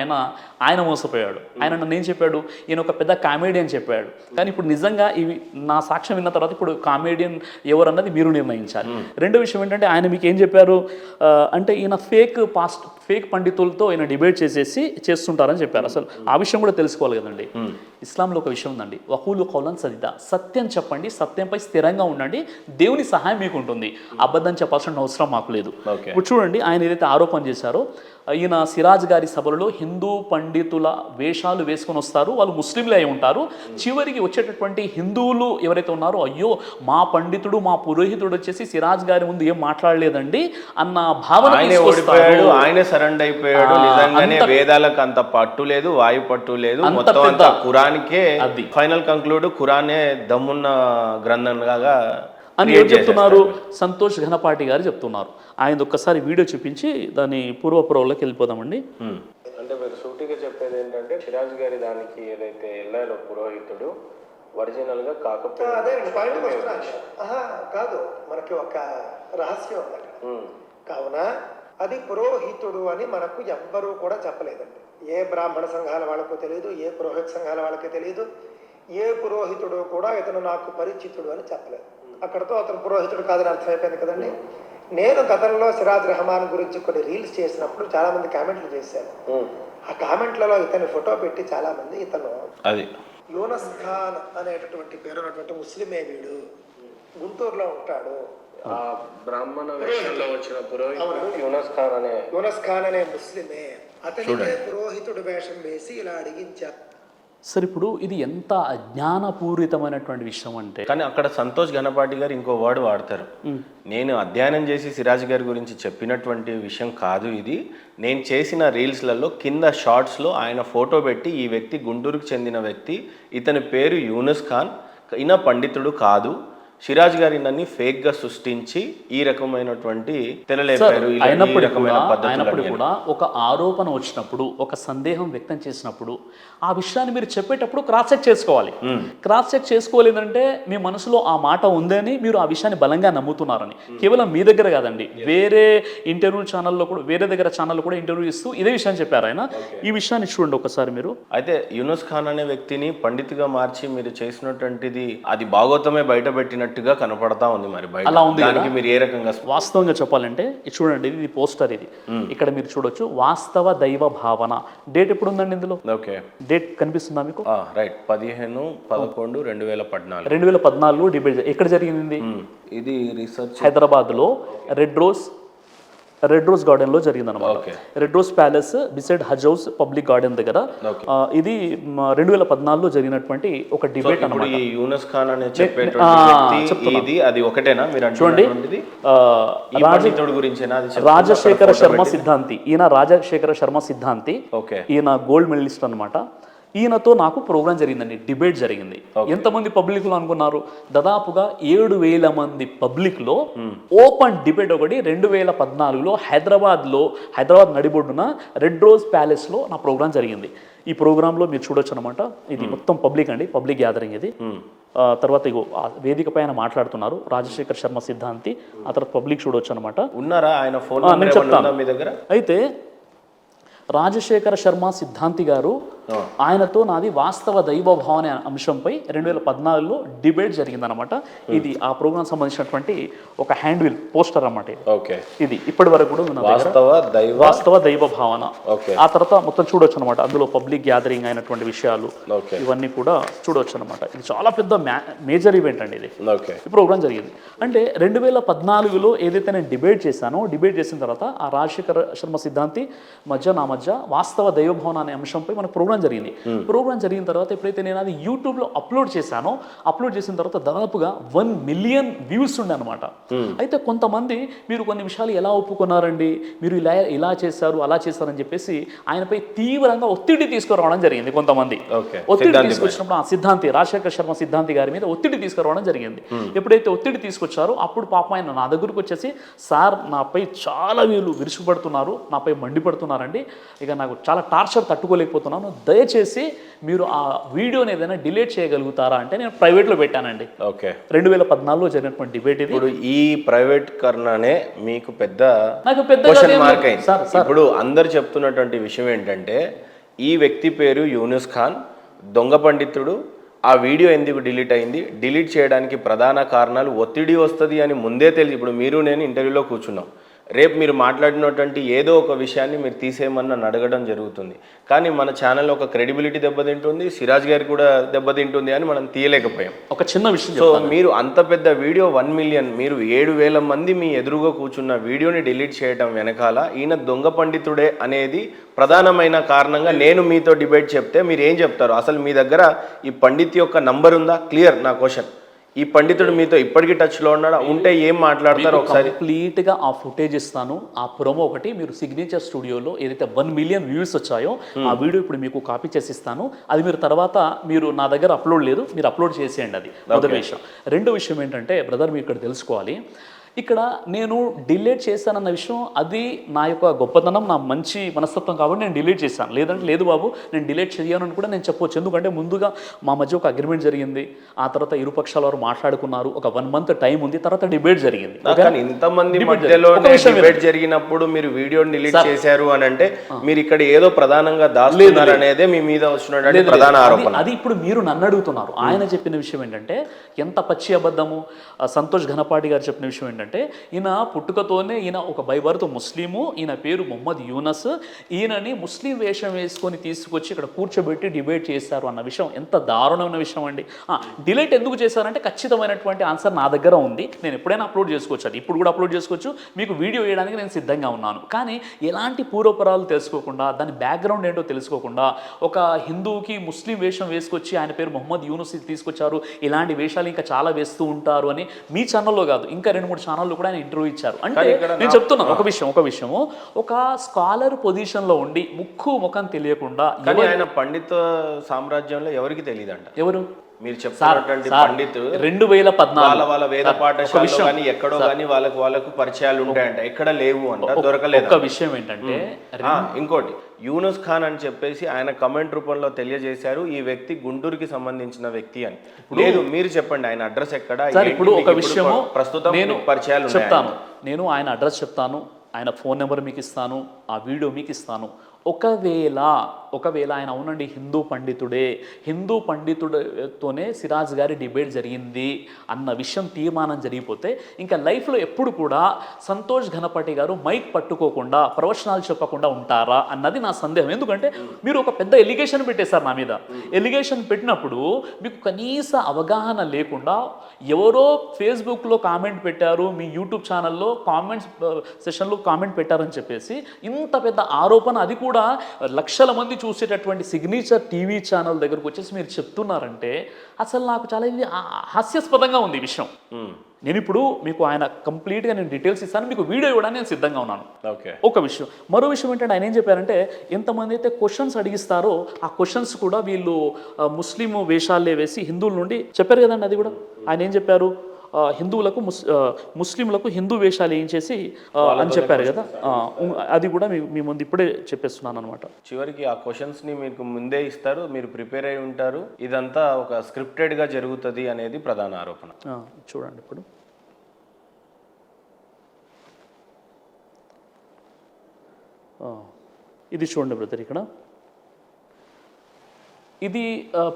ఆయన మోసపోయాడు. ఆయన నన్ను ఏం చెప్పాడు, ఈయన ఒక పెద్ద కామెడియన్ చెప్పాడు. కానీ ఇప్పుడు నిజంగా ఇవి నా సాక్ష్యం విన్న తర్వాత ఇప్పుడు కామెడియన్ ఎవరన్నది మీరు నిర్ణయించాలి. రెండో విషయం ఏంటంటే ఆయన మీకు ఏం చెప్పారు అంటే ఈయన ఫేక్ పండితులతో ఈయన డిబేట్ చేస్తుంటారని చెప్పారు. అసలు ఆ విషయం కూడా తెలుసుకోవాలి కదండి. ఇస్లాంలో ఒక విషయం ఉందండి, వహూలు కౌలన్ సదిదా, సత్యం చెప్పండి, సత్యంపై స్థిరంగా ఉండండి, దేవుని సహాయం మీకు ఉంటుంది, అబద్ధం చెప్పాల్సిన అవసరం మాకు లేదు. ఇప్పుడు చూడండి ఆయన ఏదైతే ఆరోపణ చేశారో ఈయన సిరాజ్ గారి సభలలో హిందూ పండితుల వేషాలు వేసుకొని వస్తారు, వాళ్ళు ముస్లింలే అయి ఉంటారు. చివరికి వచ్చేటటువంటి హిందువులు ఎవరైతే ఉన్నారో, అయ్యో మా పండితుడు మా పురోహితుడు వచ్చేసి సిరాజ్ గారి ముందు ఏం మాట్లాడలేదండి అన్న భావన ఆయన ఓడిపోయాడు, ఆయన సరెండర్ అయిపోయాడు. నిజంగానే వేదాలకు అంత పట్టు లేదు, వాయు పట్టు లేదు, మొత్తం అంతా ఖురాన్కే ఫైనల్ కంక్లూడ్ ఖురానే దమ్మున్న గ్రంథంగా అని ఏం చెప్తున్నారు, సంతోష్ ఘనపాటి గారు చెప్తున్నారు. ఆయన ఒక్కసారి వీడియో చూపించి దాని పూర్వపురంలోకి వెళ్ళిపోదామండి. అంటే మీరు సూటిగా చెప్పేది ఏంటంటే సిరాజ్ గారి దానికి ఏదైతే వెళ్ళారో పురోహితుడు ఒరిజినల్ గా కాదు, మనకి ఒక రహస్యం ఉంది అక్కడ. కావున అది పురోహితుడు అని మనకు ఎవ్వరూ కూడా చెప్పలేదండి. ఏ బ్రాహ్మణ సంఘాల వాళ్ళకు తెలియదు, ఏ పురోహిత సంఘాల వాళ్ళకి తెలియదు, ఏ పురోహితుడు కూడా ఇతను నాకు పరిచితుడు అని చెప్పలేదు. అక్కడతో అతను పురోహితుడు కాదని అర్థమైపోయింది కదండి. నేను గతంలో సిరాజ్ రెహమాన్ గురించి కొన్ని రీల్స్ చేసినప్పుడు చాలా మంది కామెంట్లు చేశారు. ఆ కామెంట్లలో ఇతని ఫోటో పెట్టి చాలా మంది ఇతను అది యూనస్ ఖాన్ అనేటటువంటి పేరు ఉన్నటువంటి ముస్లిమే, వీడు గుంటూరులో ఉంటాడు, ఆ బ్రాహ్మణ వేషంలో వచ్చిన పురోహితుడు యూనస్ ఖాన్ అనే ముస్లిమే, అతనికే పురోహితుడు వేషం వేసి ఇలా అడిగించారు. సరే, ఇప్పుడు ఇది ఎంత అజ్ఞానపూరితమైనటువంటి విషయం అంటే, కానీ అక్కడ సంతోష్ ఘనపాటి గారు ఇంకో వర్డ్ వాడతారు. నేను అధ్యయనం చేసి సిరాజ్ గారి గురించి చెప్పినటువంటి విషయం కాదు ఇది, నేను చేసిన రీల్స్లలో కింద షార్ట్స్లో ఆయన ఫోటో పెట్టి ఈ వ్యక్తి గుంటూరుకు చెందిన వ్యక్తి, ఇతని పేరు యూనస్ ఖాన్, ఈయన పండితుడు కాదు, సిరాజ్ గారి నన్ను ఫేక్ గా సృష్టించి ఈ రకమైనటువంటి తెరలేపారు. అయినప్పుడు కూడా ఒక ఆరోపణ వచ్చినప్పుడు, ఒక సందేహం వ్యక్తం చేసినప్పుడు ఆ విషయాన్ని మీరు చెప్పేటప్పుడు క్రాస్ చెక్ చేసుకోవాలి. క్రాస్ చెక్ చేసుకోలేదంటే మీ మనసులో ఆ మాట ఉందని మీరు ఆ విషయాన్ని బలంగా నమ్ముతున్నారని. కేవలం మీ దగ్గర కాదండి, వేరే ఇంటర్వ్యూ ఛానల్లో కూడా, వేరే దగ్గర ఛానల్లో కూడా ఇంటర్వ్యూ ఇస్తూ ఇదే విషయాన్ని చెప్పారు ఆయన. ఈ విషయాన్ని చూడండి ఒకసారి మీరు. అయితే యూనస్ ఖాన్ అనే వ్యక్తిని పండితుగా మార్చి మీరు చేసినటువంటిది అది భాగవతమే బయట పెట్టినట్టుగా కనపడతా ఉంది. మరి అలా ఉంది. దానికి మీరు ఏ రకంగా వాస్తవంగా చెప్పాలంటే చూడండి, ఇది పోస్టర్, ఇది ఇక్కడ మీరు చూడొచ్చు, వాస్తవ దైవ భావన. డేట్ ఎప్పుడు ఉందండి ఇందులో? ఓకే, డేట్ కనిపిస్తుందా మీకు? రైట్, 15/11/2014. 2014 డిబేట్ ఎక్కడ జరిగింది? ఇది రీసెర్చ్ హైదరాబాద్ లో రెడ్ రోజ్ గార్డెన్ లో జరిగింది అనమాట. రెడ్ రోజ్ ప్యాలెస్ బిసైడ్ హజ్ హౌస్ పబ్లిక్ గార్డెన్ దగ్గర. ఇది 2014లో జరిగినటువంటి ఒక డిబేట్ అనమాట. యూనస్ ఖాన్ అనే చెప్పేటువంటి అది ఒకటేనా మీరు చూడండి, గురించేనా? రాజశేఖర శర్మ సిద్ధాంతి, ఈయన రాజశేఖర శర్మ సిద్ధాంతి, ఈయన గోల్డ్ మెడలిస్ట్ అనమాట. ఈయనతో నాకు ప్రోగ్రామ్ జరిగిందండి, డిబేట్ జరిగింది. ఎంతమంది పబ్లిక్లో అనుకున్నారు? దాదాపుగా 7,000 మంది పబ్లిక్లో ఓపెన్ డిబేట్ ఒకటి 2014లో హైదరాబాద్ నడిబొడ్డున రెడ్ రోజ్ ప్యాలెస్లో నా ప్రోగ్రామ్ జరిగింది. ఈ ప్రోగ్రాంలో మీరు చూడొచ్చు అనమాట. ఇది మొత్తం పబ్లిక్ అండి, పబ్లిక్ గ్యాదరింగ్ ఇది. తర్వాత ఇగో వేదిక పైన మాట్లాడుతున్నారు రాజశేఖర్ శర్మ సిద్ధాంతి. ఆ తర్వాత పబ్లిక్ చూడొచ్చు అనమాట. ఉన్నారా ఆయన ఫోన్? నేను చెప్తాను మీ దగ్గర. అయితే రాజశేఖర శర్మ సిద్ధాంతి గారు, ఆయనతో నాది వాస్తవ దైవభావం అనే అంశంపై 2014లో డిబేట్ జరిగిందనమాట. ఇది ఆ ప్రోగ్రామ్ సంబంధించినటువంటి ఒక హ్యాండ్విల్ పోస్టర్ అన్నమాట. ఇది ఇప్పటి వరకు కూడా వాస్తవ దైవ భావన. ఆ తర్వాత మొత్తం చూడొచ్చు అనమాట. అందులో పబ్లిక్ గ్యాదరింగ్ అయినటువంటి విషయాలు ఇవన్నీ కూడా చూడొచ్చు అనమాట. ఇది చాలా పెద్ద మేజర్ ఈవెంట్ అండి ఇది. ఈ ప్రోగ్రామ్ జరిగింది అంటే 2014లో ఏదైతే నేను డిబేట్ చేశానో, డిబేట్ చేసిన తర్వాత ఆ రాజశేఖర శర్మ సిద్ధాంతి నా మధ్య వాస్తవ దైవభావన అనే అంశంపై మనకు ప్రోగ్రామ్ జరిగింది. ప్రోగ్రామ్ జరిగిన తర్వాత ఎప్పుడైతే నేను అది యూట్యూబ్లో అప్లోడ్ చేశానో, అప్లోడ్ చేసిన తర్వాత దాదాపుగా 1 మిలియన్ వ్యూస్ ఉండే అనమాట. అయితే కొంతమంది మీరు కొన్ని విషయాలు ఎలా ఒప్పుకున్నారండి, మీరు ఇలా చేశారు అలా చేశారని చెప్పేసి ఆయనపై తీవ్రంగా ఒత్తిడి తీసుకురావడం జరిగింది. కొంతమంది ఒత్తిడి తీసుకొచ్చినప్పుడు ఆ సిద్ధాంతి రాజశేఖర శర్మ సిద్ధాంతి గారి మీద ఒత్తిడి తీసుకురావడం జరిగింది. ఎప్పుడైతే ఒత్తిడి తీసుకొచ్చారో అప్పుడు పాపం ఆయన నా దగ్గరకు వచ్చేసి, సార్ నాపై చాలా వీళ్ళు విరుచుపడుతున్నారు, నాపై మండిపడుతున్నారండి, ఇక నాకు చాలా టార్చర్ తట్టుకోలేకపోతున్నాను, దయచేసి మీరు ఆ వీడియోని ఏదైనా డిలీట్ చేయగలుగుతారా అంటే నేను ప్రైవేట్లో పెట్టానండి. 2014లో జరిగినటువంటి డిబేట్ ఇది. ఇప్పుడు ఈ ప్రైవేట్ కర్ణనే మీకు నాకు పెద్ద క్వశ్చన్ మార్క్ అయింది. ఇప్పుడు అందరు చెప్తున్నటువంటి విషయం ఏంటంటే ఈ వ్యక్తి పేరు యూనుస్ ఖాన్, దొంగ పండితుడు. ఆ వీడియో ఎందుకు డిలీట్ అయింది? డిలీట్ చేయడానికి ప్రధాన కారణాలు ఒత్తిడి వస్తుంది అని ముందే తెలిసి, ఇప్పుడు మీరు నేను ఇంటర్వ్యూలో కూర్చున్నాం, రేపు మీరు మాట్లాడినటువంటి ఏదో ఒక విషయాన్ని మీరు తీసేయమని నన్ను అడగడం జరుగుతుంది. కానీ మన ఛానల్ ఒక క్రెడిబిలిటీ దెబ్బతింటుంది, సిరాజ్ గారికి కూడా దెబ్బతింటుంది అని మనం తీయలేకపోయాం. ఒక చిన్న విషయం సో మీరు అంత పెద్ద వీడియో 1 మిలియన్, మీరు 7,000 మంది మీ ఎదురుగా కూర్చున్న వీడియోని డిలీట్ చేయడం వెనకాల ఈయన దొంగ పండితుడే అనేది ప్రధానమైన కారణంగా నేను మీతో డిబేట్ చెప్తే మీరు ఏం చెప్తారు? అసలు మీ దగ్గర ఈ పండిత్ యొక్క నంబర్ ఉందా? క్లియర్ నా క్వశ్చన్. ఈ పండితుడు మీతో ఇప్పటికీ టచ్లో ఉన్నాడా? ఉంటే ఏం మాట్లాడతారు ఒకసారి? కంప్లీట్గా ఆ ఫుటేజ్ ఇస్తాను. ఆ ప్రోమో ఒకటి మీరు సిగ్నేచర్ స్టూడియోలో ఏదైతే 1 మిలియన్ వ్యూస్ వచ్చాయో ఆ వీడియో ఇప్పుడు మీకు కాపీ చేసి ఇస్తాను. అది మీరు తర్వాత మీరు నా దగ్గర అప్లోడ్ లేదు, మీరు అప్లోడ్ చేసేయండి. అది మొదటి విషయం. రెండో విషయం ఏంటంటే బ్రదర్ మీరు ఇక్కడ తెలుసుకోవాలి, ఇక్కడ నేను డిలీట్ చేశానన్న విషయం అది నా యొక్క గొప్పతనం, నా మంచి మనస్తత్వం కాబట్టి నేను డిలీట్ చేశాను. లేదంటే లేదు బాబు నేను డిలీట్ చేయను అని కూడా నేను చెప్పొచ్చు. ఎందుకంటే ముందుగా మా మధ్య ఒక అగ్రిమెంట్ జరిగింది, ఆ తర్వాత ఇరుపక్షాల వారు మాట్లాడుకున్నారు, ఒక 1 మంత్ టైం ఉంది, తర్వాత డిబేట్ జరిగింది. ఇంతమంది మధ్యలో డిబేట్ జరిగినప్పుడు మీరు వీడియోని డిలీట్ చేశారు అని అంటే మీరు ఇక్కడ ఏదో ప్రధానంగా దాస్తున్నారు అనేదే మీ మీద వస్తున్నటువంటి ప్రధాన ఆరోపణ. అది ఇప్పుడు మీరు నన్ను అడుగుతున్నారు. ఆయన చెప్పిన విషయం ఏంటంటే ఎంత పచ్చి అబద్ధము. సంతోష్ ఘనపాటి గారు చెప్పిన విషయం ఏంటంటే ఈయన పుట్టుకతోనే ఈయన ఒక బైబర్త్ ముస్లిము, ఈయన పేరు మొహమ్మద్ యూనస్, ఈయనని ముస్లిం వేషం వేసుకొని తీసుకొచ్చి ఇక్కడ కూర్చోబెట్టి డిబేట్ చేశారు అన్న విషయం ఎంత దారుణమైన విషయం అండి. డిలీట్ ఎందుకు చేశారంటే ఖచ్చితమైనటువంటి ఆన్సర్ నా దగ్గర ఉంది, నేను ఎప్పుడైనా అప్లోడ్ చేసుకోవచ్చు, అది ఇప్పుడు కూడా అప్లోడ్ చేసుకోవచ్చు, మీకు వీడియో వేయడానికి నేను సిద్ధంగా ఉన్నాను. కానీ ఎలాంటి పూర్వపరాలు తెలుసుకోకుండా, దాని బ్యాక్గ్రౌండ్ ఏంటో తెలుసుకోకుండా ఒక హిందువుకి ముస్లిం వేషం వేసుకొచ్చి ఆయన పేరు మొహమ్మద్ యూనస్ తీసుకొచ్చారు, ఇలాంటి వేషాలు ఇంకా చాలా వేస్తూ ఉంటారు అని మీ ఛానల్లో కాదు ఇంకా 2-3 ఛానళ్ళు కూడా ఆయన ఇంటర్వ్యూ ఇచ్చారు. అంటే నేను చెప్తున్నాను ఒక విషయము, ఒక స్కాలర్ పొజిషన్లో ఉండి ముఖం తెలియకుండా ఆయన పండిత సామ్రాజ్యంలో ఎవరికి తెలియదంట. ఎవరు మీరు చెప్తున్నటువంటి పండిత్ 2014 వాళ్ళ వేద పాఠశాలలో కానీ ఎక్కడో కానీ వాళ్ళకు పరిచయాలు ఉంటాయంట, ఎక్కడ లేవు అంట, దొరకలేదు. ఒక విషయం ఏంటంటే ఇంకోటి యూనుస్ ఖాన్ అని చెప్పేసి ఆయన కమెంట్ రూపంలో తెలియజేశారు ఈ వ్యక్తి గుంటూరుకి సంబంధించిన వ్యక్తి అని. లేదు మీరు చెప్పండి ఆయన అడ్రస్ ఎక్కడ? ఇప్పుడు ఒక విషయము ప్రస్తుతం నేను పరిచయాలు చెప్తాను, నేను ఆయన అడ్రస్ చెప్తాను, ఆయన ఫోన్ నెంబర్ మీకు ఇస్తాను, ఆ వీడియో మీకు ఇస్తాను. ఒకవేళ ఆయన అవునండి హిందూ పండితుడితోనే సిరాజ్ గారి డిబేట్ జరిగింది అన్న విషయం తీర్మానం జరిగిపోతే ఇంకా లైఫ్లో ఎప్పుడు కూడా సంతోష్ ఘనపాటి గారు మైక్ పట్టుకోకుండా ప్రవచనాలు చెప్పకుండా ఉంటారా అన్నది నా సందేహం. ఎందుకంటే మీరు ఒక పెద్ద ఎలిగేషన్ పెట్టేశారు నా మీద. ఎలిగేషన్ పెట్టినప్పుడు మీకు కనీస అవగాహన లేకుండా ఎవరో ఫేస్బుక్లో కామెంట్ పెట్టారు, మీ యూట్యూబ్ ఛానల్లో కామెంట్స్ సెషన్లో కామెంట్ పెట్టారని చెప్పేసి ఇంత పెద్ద ఆరోపణ, అది కూడా లక్షల మంది చూసేటటువంటి సిగ్నేచర్ టీవీ ఛానల్ దగ్గరకు వచ్చేసి మీరు చెప్తున్నారంటే అసలు నాకు చాలా హాస్యాస్పదంగా ఉంది ఈ విషయం. నేను ఇప్పుడు మీకు ఆయన కంప్లీట్గా నేను డీటెయిల్స్ ఇస్తాను, మీకు వీడియో ఇవ్వడానికి నేను సిద్ధంగా ఉన్నాను. ఒక విషయం. మరో విషయం ఏంటంటే ఆయన ఏం చెప్పారంటే ఎంతమంది అయితే క్వశ్చన్స్ అడిగిస్తారో ఆ క్వశ్చన్స్ కూడా వీళ్ళు ముస్లిం వేషాలే వేసి హిందువుల నుండి చెప్పారు కదండి. అది కూడా ఆయన ఏం చెప్పారు, హిందువులకు ముస్లింలకు హిందూ వేషాలు ఏం చేసి అని చెప్పారు కదా. అది కూడా మీ ముందు ఇప్పుడే చెప్పేస్తున్నాను అనమాట. చివరికి ఆ క్వశ్చన్స్ని మీకు ముందే ఇస్తారు, మీరు ప్రిపేర్ అయి ఉంటారు, ఇదంతా ఒక స్క్రిప్టెడ్గా జరుగుతుంది అనేది ప్రధాన ఆరోపణ. చూడండి ఇప్పుడు ఇది చూడండి బ్రదర్, ఇక్కడ ఇది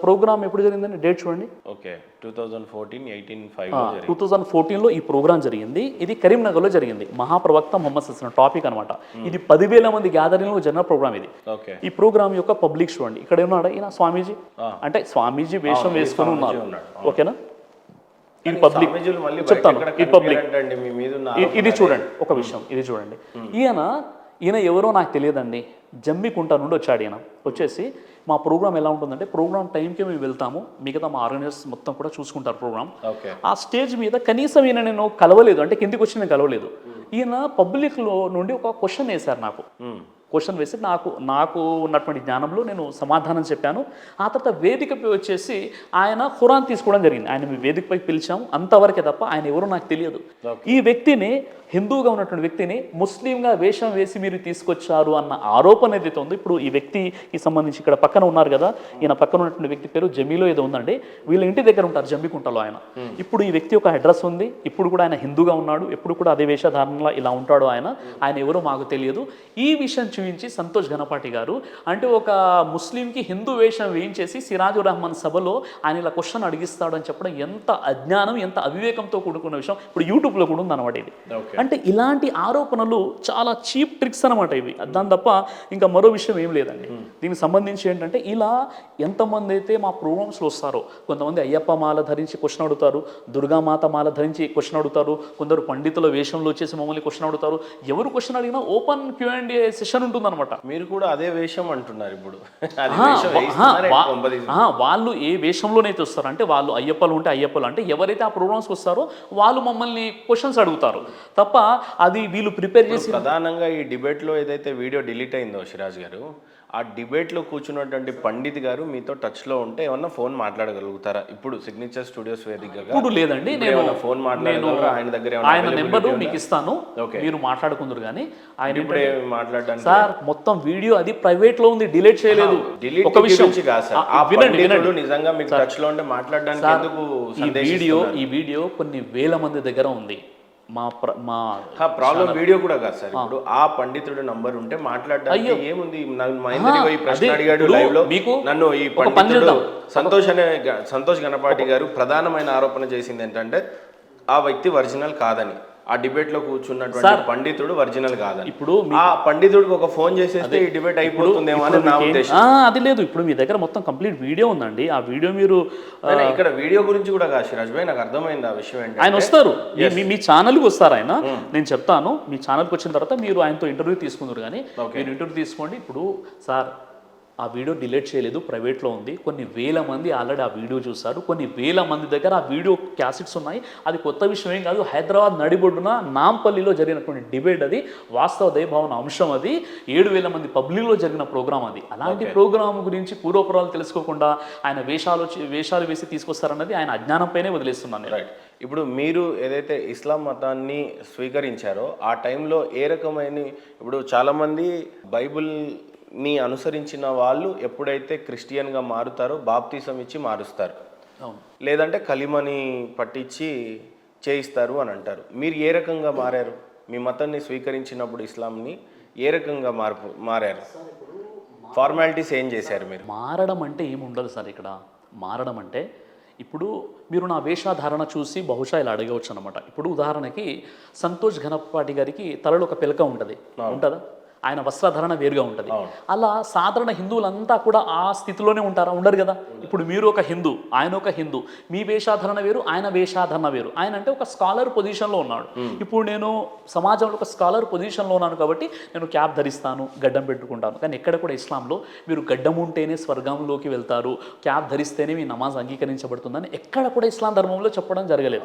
ప్రోగ్రామ్ ఎప్పుడు జరిగిందండి, డేట్ చూడండి. ఓకే 2014 2014లో ఈ ప్రోగ్రామ్ జరిగింది. ఇది కరీంనగర్లో జరిగింది. మహాప్రవక్త మొహమ్మద్ సల్లాం టాపిక్ అనమాట. ఇది 10,000 మంది గ్యాదరింగ్లో జరిగిన ప్రోగ్రామ్ ఇది. ఈ ప్రోగ్రామ్ యొక్క పబ్లిక్ చూడండి, ఇక్కడ ఏమన్నాడు ఈయన స్వామీజీ, అంటే స్వామీజీ వేషం వేసుకొని ఉన్నారు. ఓకేనా, ఇది పబ్లిక్ చెప్తాను, ఇది పబ్లిక్. ఇది చూడండి ఒక విషయం, ఇది చూడండి. ఈయన ఎవరో నాకు తెలియదండి, జమ్మికుంట నుండి వచ్చాడు. ఈయన వచ్చేసి మా ప్రోగ్రామ్ ఎలా ఉంటుందంటే ప్రోగ్రామ్ టైంకి మేము వెళ్తాము, మిగతా మా ఆర్గనైజర్స్ మొత్తం కూడా చూసుకుంటారు ప్రోగ్రామ్. ఆ స్టేజ్ మీద కనీసం ఈయన నేను కలవలేదు, అంటే కిందికి వచ్చి నేను కలవలేదు. ఈయన పబ్లిక్లో నుండి ఒక క్వశ్చన్ వేశారు నాకు. క్వశ్చన్ వేసి నాకు ఉన్నటువంటి జ్ఞానంలో నేను సమాధానం చెప్పాను. ఆ తర్వాత వేదికపై వచ్చేసి ఆయన ఖురాన్ తీసుకోవడం జరిగింది. ఆయన మీ వేదికపై పిలిచాము, అంతవరకే తప్ప ఆయన ఎవరో నాకు తెలియదు. ఈ వ్యక్తిని, హిందూగా ఉన్నటువంటి వ్యక్తిని ముస్లింగా వేషం వేసి మీరు తీసుకొచ్చారు అన్న ఆరోపణ ఏదైతే ఉందో, ఇప్పుడు ఈ వ్యక్తికి సంబంధించి ఇక్కడ పక్కన ఉన్నారు కదా, ఈయన పక్కన ఉన్నటువంటి వ్యక్తి పేరు జమీలో ఏదో ఉందండి, వీళ్ళ ఇంటి దగ్గర ఉంటారు జమ్మికుంటలో ఆయన. ఇప్పుడు ఈ వ్యక్తి ఒక అడ్రస్ ఉంది, ఇప్పుడు కూడా ఆయన హిందూగా ఉన్నాడు, ఎప్పుడు కూడా అదే వేషధారణలో ఇలా ఉంటాడు ఆయన ఎవరో మాకు తెలియదు. ఈ విషయం చూపించి సంతోష్ ఘనపాటి గారు అంటే ఒక ముస్లింకి హిందూ వేషం వేయించేసి సిరాజుర్ రహమాన్ సభలో ఆయన ఇలా క్వశ్చన్ అడిగిస్తాడు అని చెప్పడం ఎంత అజ్ఞానం, ఎంత అవివేకంతో కూడుకున్న విషయం. ఇప్పుడు యూట్యూబ్లో కూడా ఉందన్నమాట ఇది. అంటే ఇలాంటి ఆరోపణలు చాలా చీప్ ట్రిక్స్ అనమాట ఇవి. దాని తప్ప ఇంకా మరో విషయం ఏం లేదండి. దీనికి సంబంధించి ఏంటంటే ఇలా ఎంతమంది అయితే మా ప్రోగ్రామ్స్లో వస్తారో, కొంతమంది అయ్యప్ప మాల ధరించి క్వశ్చన్ అడుగుతారు, దుర్గామాత మాల ధరించి క్వశ్చన్ అడుగుతారు, కొందరు పండితుల వేషంలో వచ్చేసి మమ్మల్ని క్వశ్చన్ అడుగుతారు. ఎవరు క్వశ్చన్ అడిగినా ఓపెన్ Q&A సెషన్ ఉంటుందన్నమాట. మీరు కూడా అదే వేషం అంటున్నారు ఇప్పుడు. అది వేషం వేయిస్తున్నారా? వాళ్ళు ఏ వేషంలోనైతే వస్తారు అంటే వాళ్ళు అయ్యప్పలు ఉంటే అయ్యప్పలు అంటే ఎవరైతే ఆ ప్రోగ్రామ్స్కి వస్తారో వాళ్ళు మమ్మల్ని క్వశ్చన్స్ అడుగుతారు తప్ప అది వీళ్ళు ప్రిపేర్ చేసి. ప్రధానంగా ఈ డిబేట్లో ఏదైతే వీడియో డిలీట్ అయిందో సిరాజ్ గారు, ఆ డిబేట్లో కూర్చున్నటువంటి పండిత్ గారు మీతో టచ్లో ఉంటే ఏమన్నా ఫోన్ మాట్లాడగలుగుతారా? ఇప్పుడు సిగ్నేచర్ స్టూడియోస్ వేదికగా ఇప్పుడు లేదండి, నేను ఫోన్ మాట్లాడగలరా? ఆయన దగ్గర ఆయన నెంబరు మీకు ఇస్తాను, మీరు మాట్లాడుకుందరు. కానీ ఆయన ఇప్పుడే మాట్లాడడానికి సార్ మొత్తం వీడియో అది ప్రైవేట్ లో ఉంది, డిలీట్ చేయలేదు. ఒక విషయం వినండి, నిజంగా మీకు టచ్ లో ఉంటే మాట్లాడడానికి ఎందుకు? ఈ వీడియో కొన్ని వేల మంది దగ్గర ఉంది. మా ప్రాబ్లం వీడియో కూడా కాదు సార్. ఇప్పుడు ఆ పండితుడు నంబర్ ఉంటే మాట్లాడడానికి ఏముంది? మహేంద్ర ఈ ప్రశ్న అడిగాడు లైవ్ లో, నన్ను ఈ పండితుడు సంతోష్ ఘనపాటి గారు ప్రధానమైన ఆరోపణ చేసింది ఏంటంటే ఆ వ్యక్తి ఒరిజినల్ కాదని. ఆ డిబేట్ లో కూర్చున్నటువంటి పండితుడు ఒరిజినల్ కాదని. ఇప్పుడు ఆ పండితుడికి ఒక ఫోన్ చేసేస్తే ఈ డిబేట్ అయిపోతుందేమో అని నా ఉద్దేశం. అది లేదు, ఇప్పుడు మీ దగ్గర మొత్తం కంప్లీట్ వీడియో ఉందండి. ఆ వీడియో మీరు ఇక్కడ వీడియో గురించి కూడా కాదు సిరాజ్ భాయ్, నాకు అర్థమైంది ఆ విషయం ఏంటి. ఆయన వస్తారు, మీ ఛానల్కి వస్తారు ఆయన. నేను చెప్తాను, మీ ఛానల్కి వచ్చిన తర్వాత మీరు ఆయనతో ఇంటర్వ్యూ తీసుకుందరు. కానీ మీరు ఇంటర్వ్యూ తీసుకోండి. ఇప్పుడు సార్ ఆ వీడియో డిలీట్ చేయలేదు, ప్రైవేట్లో ఉంది. కొన్ని వేల మంది ఆల్రెడీ ఆ వీడియో చూస్తారు. కొన్ని వేల మంది దగ్గర ఆ వీడియో క్యాసెట్స్ ఉన్నాయి. అది కొత్త విషయం ఏం కాదు. హైదరాబాద్ నడిబొడ్డున నాంపల్లిలో జరిగినటువంటి డిబేట్ అది. వాస్తవ దైవభావన అంశం అది. 7,000 మంది పబ్లిక్లో జరిగిన ప్రోగ్రామ్ అది. అలాంటి ప్రోగ్రామ్ గురించి పూర్వపురాలు తెలుసుకోకుండా ఆయన వేషాలు వేసి తీసుకొస్తారన్నది ఆయన అజ్ఞానంపైనే వదిలేస్తున్నాను. రైట్. ఇప్పుడు మీరు ఏదైతే ఇస్లాం మతాన్ని స్వీకరించారో ఆ టైంలో ఏ రకమైన, ఇప్పుడు చాలామంది బైబిల్ని అనుసరించిన వాళ్ళు ఎప్పుడైతే క్రిస్టియన్గా మారుతారో బాప్తిసం ఇచ్చి మారుస్తారు, లేదంటే కలిమని పట్టించి చేయిస్తారు అని అంటారు. మీరు ఏ రకంగా మారారు? మీ మతాన్ని స్వీకరించినప్పుడు ఇస్లాంని ఏ రకంగా మారారు? ఫార్మాలిటీస్ ఏం చేశారు మీరు? మారడం అంటే ఏముండదు సార్ ఇక్కడ. మారడం అంటే ఇప్పుడు మీరు నా వేషధారణ చూసి బహుశా ఇలా అడగవచ్చు అనమాట. ఇప్పుడు ఉదాహరణకి సంతోష్ ఘనపాటి గారికి తలలో ఒక పిలక ఉంటుంది, ఉంటుందా? ఆయన వస్త్రధారణ వేరుగా ఉంటుంది. అలా సాధారణ హిందువులంతా కూడా ఆ స్థితిలోనే ఉంటారా? ఉండరు కదా. ఇప్పుడు మీరు ఒక హిందూ, ఆయన ఒక హిందూ, మీ వేషాధారణ వేరు, ఆయన వేషాధారణ వేరు. ఆయన అంటే ఒక స్కాలర్ పొజిషన్లో ఉన్నాడు. ఇప్పుడు నేను సమాజంలో ఒక స్కాలర్ పొజిషన్లో ఉన్నాను కాబట్టి నేను క్యాప్ ధరిస్తాను, గడ్డం పెట్టుకుంటాను. కానీ ఎక్కడ కూడా ఇస్లాంలో మీరు గడ్డం ఉంటేనే స్వర్గంలోకి వెళ్తారు, క్యాప్ ధరిస్తేనే మీ నమాజ్ అంగీకరించబడుతుందని ఎక్కడ కూడా ఇస్లాం ధర్మంలో చెప్పడం జరగలేదు.